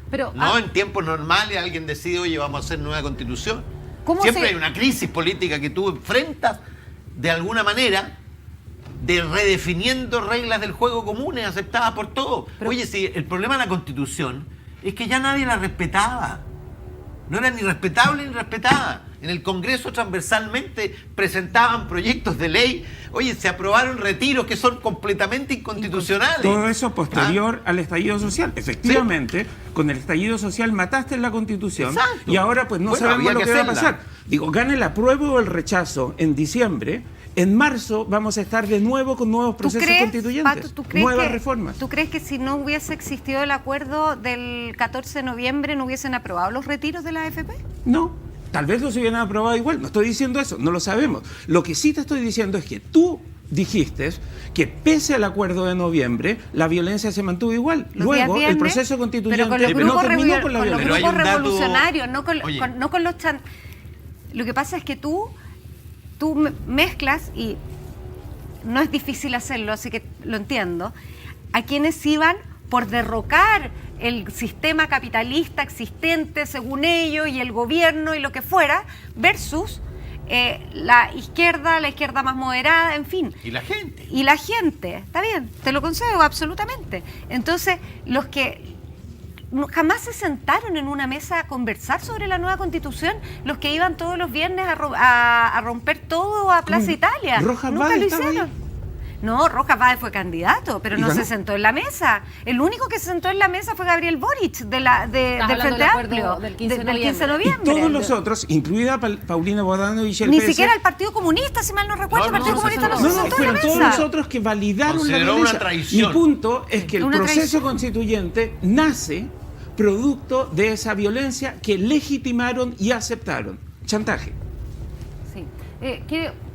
Pero, No en tiempos normales alguien decide, oye, vamos a hacer nueva constitución. ¿Cómo Siempre se- hay una crisis política que tú enfrentas de alguna manera de redefiniendo reglas del juego comunes aceptadas por todos. Oye, si el problema de la constitución es que ya nadie la respetaba. No era ni respetable ni respetada. En el Congreso transversalmente presentaban proyectos de ley. Oye, se aprobaron retiros que son completamente inconstitucionales. Todo eso posterior al estallido social. Efectivamente, con el estallido social mataste la Constitución. Exacto. Y ahora pues no Bueno, sabemos había lo que que va a hacerla. pasar. Digo, gane el apruebo o el rechazo en diciembre. En marzo vamos a estar de nuevo con nuevos ¿Tú procesos crees, constituyentes, Pato, tú crees nuevas que, reformas. ¿Tú crees que si no hubiese existido el acuerdo del 14 de noviembre no hubiesen aprobado los retiros de la AFP? No, tal vez los hubieran aprobado igual. No estoy diciendo eso, no lo sabemos. Lo que sí te estoy diciendo es que tú dijiste que pese al acuerdo de noviembre, la violencia se mantuvo igual. Los días Luego, el viernes, proceso constituyente pero con los no grupos, terminó con la con los violencia. Pero hay grupos un dato- revolucionarios, Oye. no con los chan... Lo que pasa es que tú mezclas, y no es difícil hacerlo, así que lo entiendo, a quienes iban por derrocar el sistema capitalista existente según ellos y el gobierno y lo que fuera, versus la izquierda más moderada, en fin. Y la gente. Y la gente, está bien, te lo concedo absolutamente. Entonces, los que jamás se sentaron en una mesa a conversar sobre la nueva Constitución, los que iban todos los viernes a romper todo a Plaza Italia, Rojas nunca Báez lo estaba hicieron. ahí. No, Rojas Báez fue candidato, pero ¿Y no ganó? se sentó en la mesa. El único que se sentó en la mesa fue Gabriel Boric del hablando Frente del acuerdo Amplio, del 15 de del 15 de Y noviembre. todos los otros, incluida Paulina Bodano y el Ni PS, siquiera el Partido Comunista, si mal no recuerdo, el No, Partido no, Comunista no, no, se No, sentó en la fueron mesa. todos los otros que validaron la Consideró violencia. una traición. Mi punto es que el Una proceso traición. constituyente nace producto de esa violencia que legitimaron y aceptaron. Chantaje. Sí.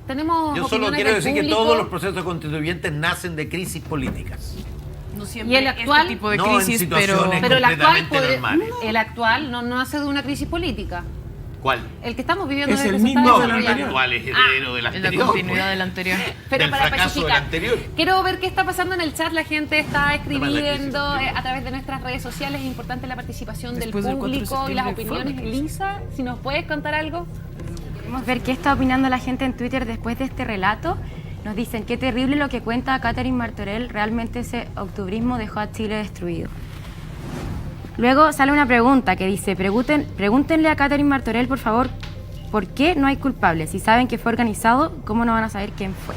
Tenemos Yo solo opiniones quiero del decir que público. todos los procesos constituyentes nacen de crisis políticas. No Y siempre el actual- este tipo de No en crisis, situaciones Pero el actual, completamente normales. el actual no nace de una crisis política. ¿Cuál? El que estamos viviendo Es es el que se mismo está del El desarrollando. actual es heredero del es la anterior. continuidad pues. del anterior. Pero Del para fracaso del especificar, anterior. quiero ver qué está pasando en el chat. La gente está crisis escribiendo anterior. a través de nuestras redes sociales. Es importante la participación Después del del 4 de público y las septiembre fue opiniones. una crisis. Elisa, si nos puedes contar algo. Queremos ver qué está opinando la gente en Twitter después de este relato. Nos dicen, qué terrible lo que cuenta Catherine Martorell, realmente ese octubrismo dejó a Chile destruido. Luego sale una pregunta que dice, pregúntenle a Catherine Martorell, por favor, ¿por qué no hay culpables? Si saben que fue organizado, ¿cómo no van a saber quién fue?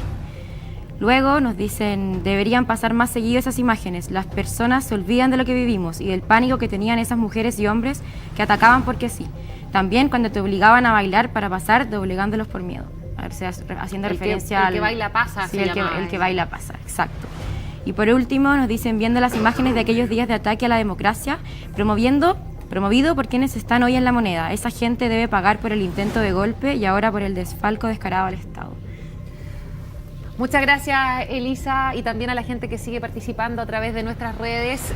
Luego nos dicen, deberían pasar más seguido esas imágenes. Las personas se olvidan de lo que vivimos y del pánico que tenían esas mujeres y hombres que atacaban porque sí. También cuando te obligaban a bailar para pasar, doblegándolos por miedo. A ver, haciendo El que- referencia el que baila pasa, Sí, se el que llama. baila pasa, exacto. Y por último nos dicen, viendo las imágenes de aquellos días de ataque a la democracia, promovido por quienes están hoy en la moneda. Esa gente debe pagar por el intento de golpe y ahora por el desfalco descarado al Estado. Muchas gracias, Elisa, y también a la gente que sigue participando a través de nuestras redes.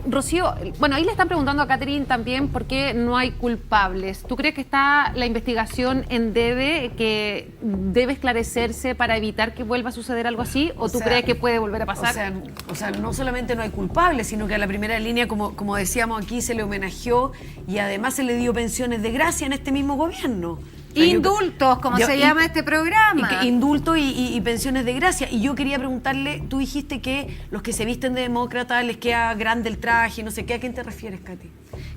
Rocío, bueno, ahí le están preguntando a Catherine también por qué no hay culpables. ¿Tú crees que está la investigación en debe, que debe esclarecerse para evitar que vuelva a suceder algo así? ¿O tú crees que puede volver a pasar? O sea, no solamente no hay culpables, sino que a la primera línea, como decíamos aquí, se le homenajeó y además se le dio pensiones de gracia en este mismo gobierno. Indultos, como se llama este programa. Indultos y pensiones de gracia. Y yo quería preguntarle, tú dijiste que los que se visten de demócrata les queda grande el traje, no sé qué, ¿a quién te refieres, Katy?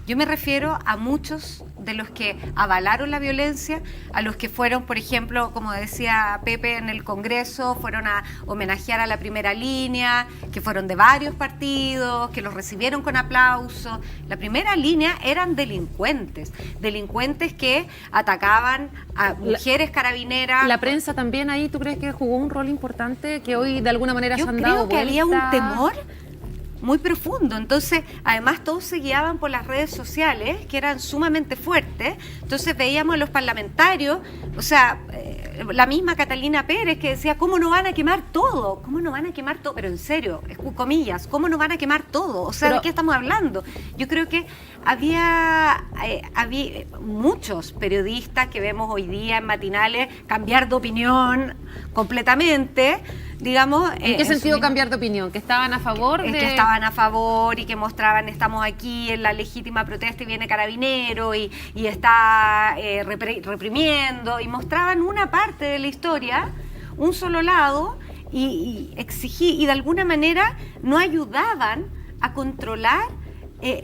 Yo me refiero a muchos de los que avalaron la violencia, a los que fueron, por ejemplo, como decía Pepe, en el Congreso, fueron a homenajear a la primera línea, que fueron de varios partidos, que los recibieron con aplausos. La primera línea eran delincuentes que atacaban a mujeres carabineras. ¿La prensa también ahí, tú crees que jugó un rol importante, que hoy de alguna manera se han dado Yo creo que había un vuelta? temor muy profundo. Entonces, además todos se guiaban por las redes sociales, que eran sumamente fuertes. Entonces veíamos a los parlamentarios, o sea, la misma Catalina Pérez que decía, ¿cómo no van a quemar todo? ¿Cómo no van a quemar todo? Pero en serio, comillas, ¿cómo no van a quemar todo? O sea, ¿de qué estamos hablando? Yo creo que había muchos periodistas que vemos hoy día en matinales cambiar de opinión completamente, digamos. ¿En qué sentido cambiar de opinión? ¿Que estaban a favor de...? Que estaban a favor y que mostraban, estamos aquí en la legítima protesta y viene Carabinero y está reprimiendo, y mostraban una parte de la historia, un solo lado, y de alguna manera no ayudaban a controlar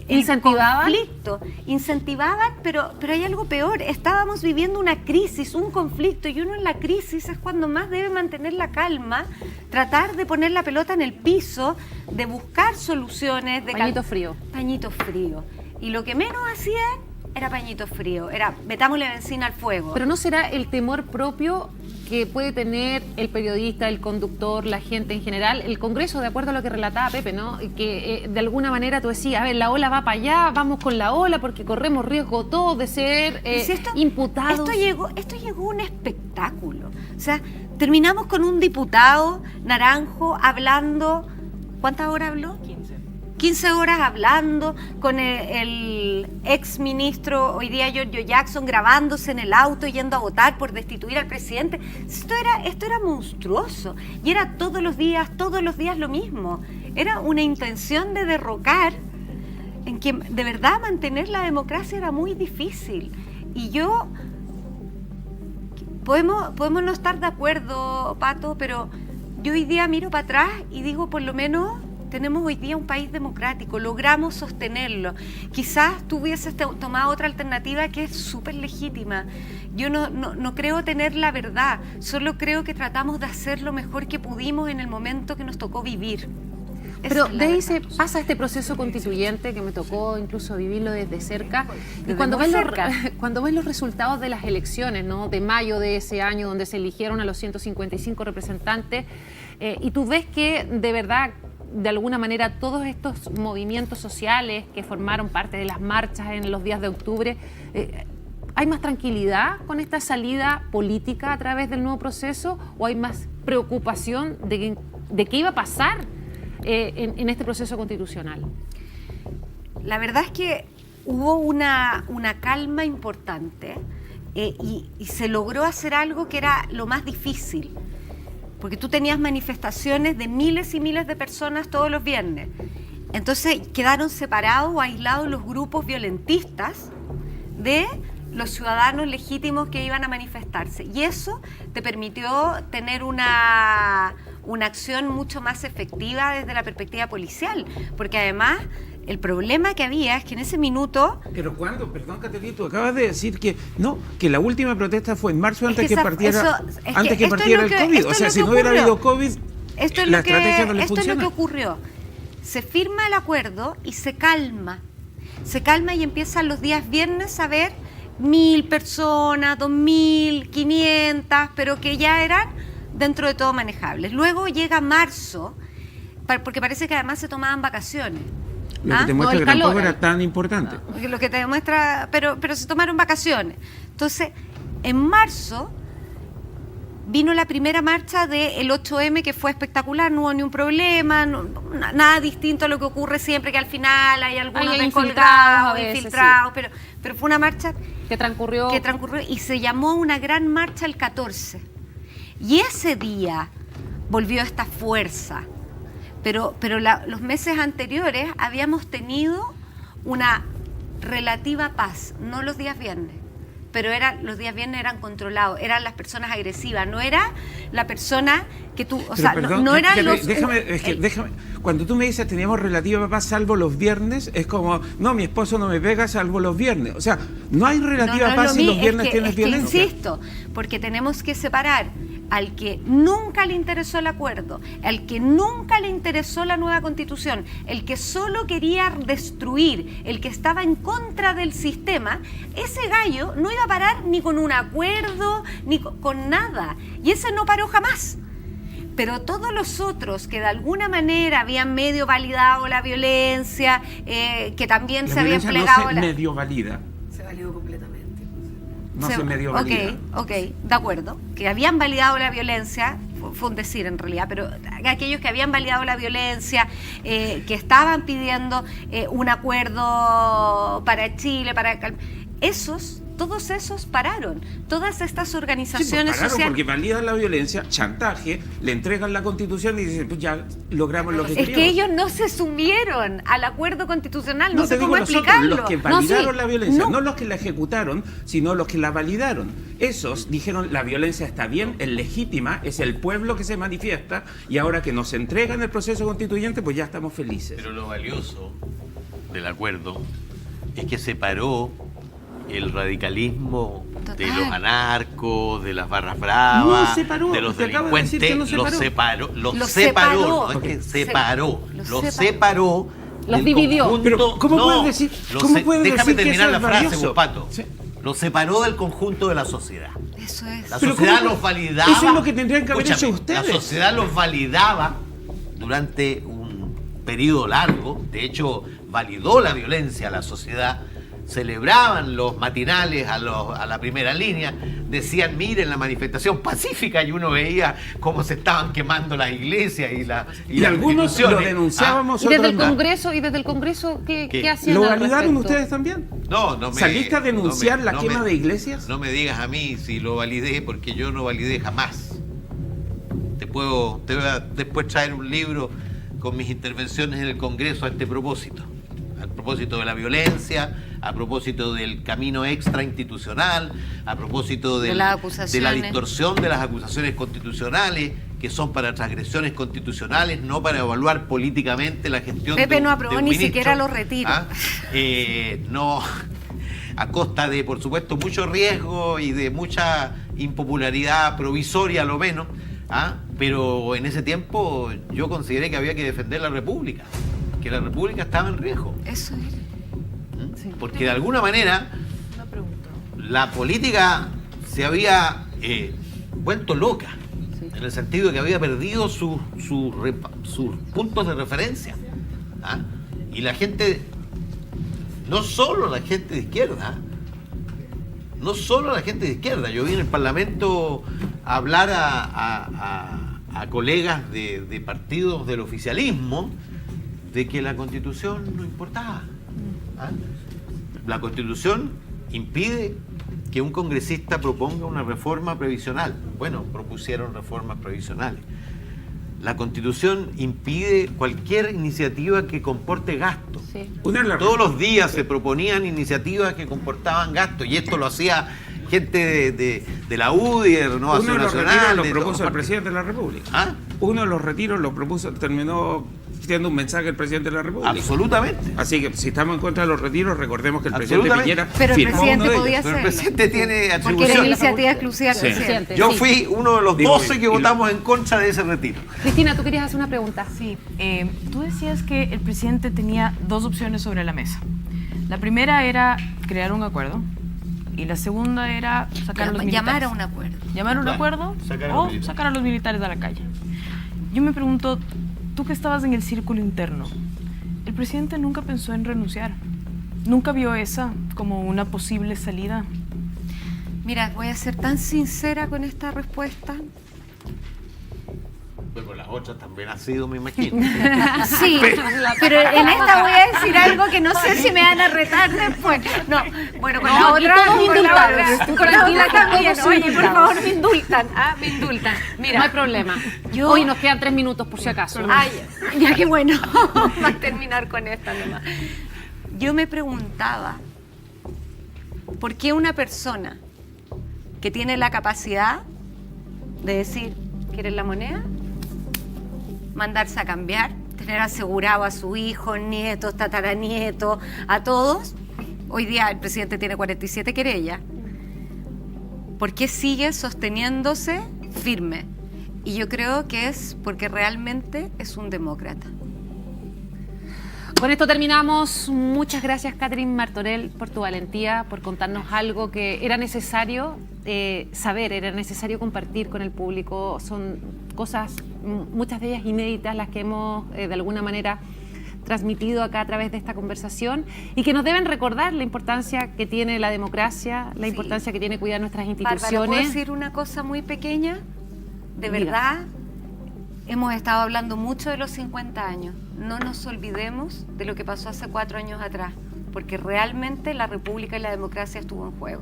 ¿Incentivaban? el conflicto. Incentivaban, pero hay algo peor. Estábamos viviendo una crisis, un conflicto, y uno en la crisis es cuando más debe mantener la calma, tratar de poner la pelota en el piso, de buscar soluciones. Pañito frío. Pañito frío. Y lo que menos hacían era pañito frío, era metámosle benzina al fuego. Pero ¿no será el temor propio que puede tener el periodista, el conductor, la gente en general, el Congreso, de acuerdo a lo que relataba Pepe, ¿no? Que de alguna manera tú decías, a ver, la ola va para allá, vamos con la ola porque corremos riesgo todos de ser imputados. Esto llegó a un espectáculo. O sea, terminamos con un diputado naranjo hablando, ¿cuántas horas habló? 15 horas hablando, con el ex ministro, hoy día Giorgio Jackson, grabándose en el auto yendo a votar por destituir al presidente. Esto era monstruoso. Y era todos los días lo mismo. Era una intención de derrocar, en que de verdad mantener la democracia era muy difícil. Y podemos no estar de acuerdo, Pato, pero yo hoy día miro para atrás y digo, por lo menos tenemos hoy día un país democrático, logramos sostenerlo. Quizás tú hubieses tomado otra alternativa que es súper legítima. Yo no creo tener la verdad, solo creo que tratamos de hacer lo mejor que pudimos en el momento que nos tocó vivir. Pero de ahí se pasa este proceso constituyente que me tocó incluso vivirlo desde cerca. Y cuando ves los resultados de las elecciones, ¿no? De mayo de ese año, donde se eligieron a los 155 representantes, y tú ves que de verdad, de alguna manera, todos estos movimientos sociales que formaron parte de las marchas en los días de octubre, ¿hay más tranquilidad con esta salida política a través del nuevo proceso o hay más preocupación de qué iba a pasar en este proceso constitucional? La verdad es que hubo una calma importante y se logró hacer algo que era lo más difícil. Porque tú tenías manifestaciones de miles y miles de personas todos los viernes. Entonces quedaron separados o aislados los grupos violentistas de los ciudadanos legítimos que iban a manifestarse. Y eso te permitió tener una acción mucho más efectiva desde la perspectiva policial. Porque además, el problema que había es que en ese minuto... ¿Pero cuándo? Perdón, Catalina, tú acabas de decir que que la última protesta fue en marzo antes que partiera el COVID. O sea, si no hubiera habido COVID, la estrategia no le funciona. Esto es lo que ocurrió. Se firma el acuerdo y se calma. Se calma y empiezan los días viernes a ver 1.000 personas, 2.000, 500, pero que ya eran dentro de todo manejables. Luego llega marzo, porque parece que además se tomaban vacaciones. Lo que te muestra que tampoco era tan importante. Lo que te demuestra, pero se tomaron vacaciones. Entonces, en marzo vino la primera marcha del 8M, que fue espectacular, no hubo ni un problema, nada distinto a lo que ocurre siempre, que al final hay algunos Hay descolgados, infiltrados a veces, infiltrados, pero fue una marcha Que transcurrió. y se llamó una gran marcha el 14. Y ese día volvió esta fuerza. Pero los meses anteriores habíamos tenido una relativa paz, no los días viernes, pero los días viernes eran controlados, eran las personas agresivas, no era la persona que tú, o Pero sea, perdón, no eran los... déjame, cuando tú me dices teníamos relativa paz salvo los viernes, es como, no, mi esposo no me pega salvo los viernes. O sea, no hay relativa paz si los viernes tienes violencia. Insisto, porque tenemos que separar al que nunca le interesó el acuerdo, al que nunca le interesó la nueva constitución, el que solo quería destruir, el que estaba en contra del sistema, ese gallo no iba a parar ni con un acuerdo, ni con nada. Y ese no paró jamás. Pero todos los otros que de alguna manera habían medio validado la violencia, que también La se habían violencia plegado... no se medio valida, Se valió completamente. no se medio valida. Ok, de acuerdo. Que habían validado la violencia, fue un decir en realidad, pero aquellos que habían validado la violencia, que estaban pidiendo un acuerdo para Chile, todos esos pararon. Todas estas organizaciones pararon sociales... porque validan la violencia, chantaje, le entregan la Constitución y dicen, pues ya logramos lo que Es queríamos. que ellos no se sumieron al acuerdo constitucional, no te sé digo cómo nosotros, explicarlo. los que validaron sí, la violencia, no. no los que la ejecutaron, sino los que la validaron. Esos dijeron, la violencia está bien, es legítima, es el pueblo que se manifiesta, y ahora que nos entregan el proceso constituyente, pues ya estamos felices. Pero lo valioso del acuerdo es que separó el radicalismo Total. de los anarcos, de las barras bravas, No separó, de los te acabo de decir delincuentes, que no los separó, Los separó. no es que separó, Los los separó. separó. Los del dividió. conjunto- Pero, ¿cómo no, puedes decir- los cómo se- puedes déjame decir que terminar eso la es frase, valioso? Pato. Sí. Los separó del conjunto de la sociedad. Eso es. La Pero sociedad ¿cómo? los validaba. Eso es lo que tendrían que haber Escúchame, hecho ustedes. La sociedad los validaba durante un periodo largo. De hecho, validó la violencia a la sociedad. Celebraban los matinales a la primera línea. Decían, miren la manifestación pacífica. Y uno veía cómo se estaban quemando las iglesias y las algunos lo instituciones. denunciábamos, Y desde otros el no. Congreso, ¿qué ¿Qué? hacían ¿Lo al validaron respecto? ustedes también? No, no me... ¿Saliste a denunciar la no quema de iglesias? No me digas a mí si lo validé, porque yo no validé jamás. Te voy a después traer un libro con mis intervenciones en el Congreso a este propósito. A propósito de la violencia, a propósito del camino extrainstitucional, a propósito De de las la acusaciones. distorsión de las acusaciones constitucionales, que son para transgresiones constitucionales, no para evaluar políticamente la gestión Pepe de no un- aprobó de un ni ministro. siquiera los retiros. No, a costa de, por supuesto, mucho riesgo y de mucha impopularidad provisoria, a lo menos. Pero en ese tiempo yo consideré que había que defender la República, que la República estaba en riesgo. Eso es. Porque de alguna manera Una pregunta. la política se había vuelto loca, en el sentido de que había perdido sus puntos de referencia. Y la gente, no solo la gente de izquierda, yo vi en el Parlamento hablar a colegas de partidos del oficialismo de que la Constitución no importaba. La Constitución impide que un congresista proponga una reforma previsional. Bueno, propusieron reformas previsionales. La Constitución impide cualquier iniciativa que comporte gasto. Sí. Todos los días se proponían iniciativas que comportaban gasto, y esto lo hacía gente de la UDI, de Uno Renovación de los retiros Nacional. lo de propuso todos el presidente de la República. ¿Ah? Uno de los retiros lo propuso, terminó siendo un mensaje el presidente de la República. Absolutamente. Así que si estamos en contra de los retiros, recordemos que el presidente Absolutamente. Piñera Pero el firmó presidente uno de podía ellos. Pero el hacerlo. presidente tiene Porque era atribuciones. iniciativa exclusiva del Sí. presidente. Yo Sí. fui uno de los Digo, 12 que y- votamos en contra de ese retiro. Cristina, tú querías hacer una pregunta. Sí, tú decías que el presidente tenía dos opciones sobre la mesa. La primera era crear un acuerdo y la segunda era sacar a los militares. Llamar a un acuerdo. Llamar a un Claro, acuerdo sacar a los o militares. sacar a los militares a la calle. Yo me pregunto, tú que estabas en el círculo interno, ¿el presidente nunca pensó en renunciar? ¿Nunca vio esa como una posible salida? Mira, voy a ser tan sincera con esta respuesta. Bueno, las otras también ha sido, me imagino. Sí, pero en esta voy a decir algo que no sé si me van a retar después. No, bueno, con la otra, con la otra, con la otra también. Oye, por favor, me indultan, me indultan. Mira, No hay problema. Hoy nos quedan 3 minutos por si acaso. Ay, ya que bueno, vamos a terminar con esta nomás. Yo me preguntaba, ¿por qué una persona que tiene la capacidad de decir, ¿quieres la moneda? Mandarse a cambiar, tener asegurado a su hijo, nietos, tataranietos, a todos. Hoy día el presidente tiene 47 querellas. ¿Por qué sigue sosteniéndose firme? Y yo creo que es porque realmente es un demócrata. Con esto terminamos. Muchas gracias, Catherine Martorell, por tu valentía, por contarnos algo que era necesario saber, era necesario compartir con el público. Son cosas, muchas de ellas inéditas, las que hemos de alguna manera transmitido acá a través de esta conversación y que nos deben recordar la importancia que tiene la democracia, la importancia que tiene cuidar nuestras instituciones. Bárbara, ¿puedo decir una cosa muy pequeña? De Mira. verdad, hemos estado hablando mucho de los 50 años. No nos olvidemos de lo que pasó hace 4 años atrás, porque realmente la República y la democracia estuvo en juego.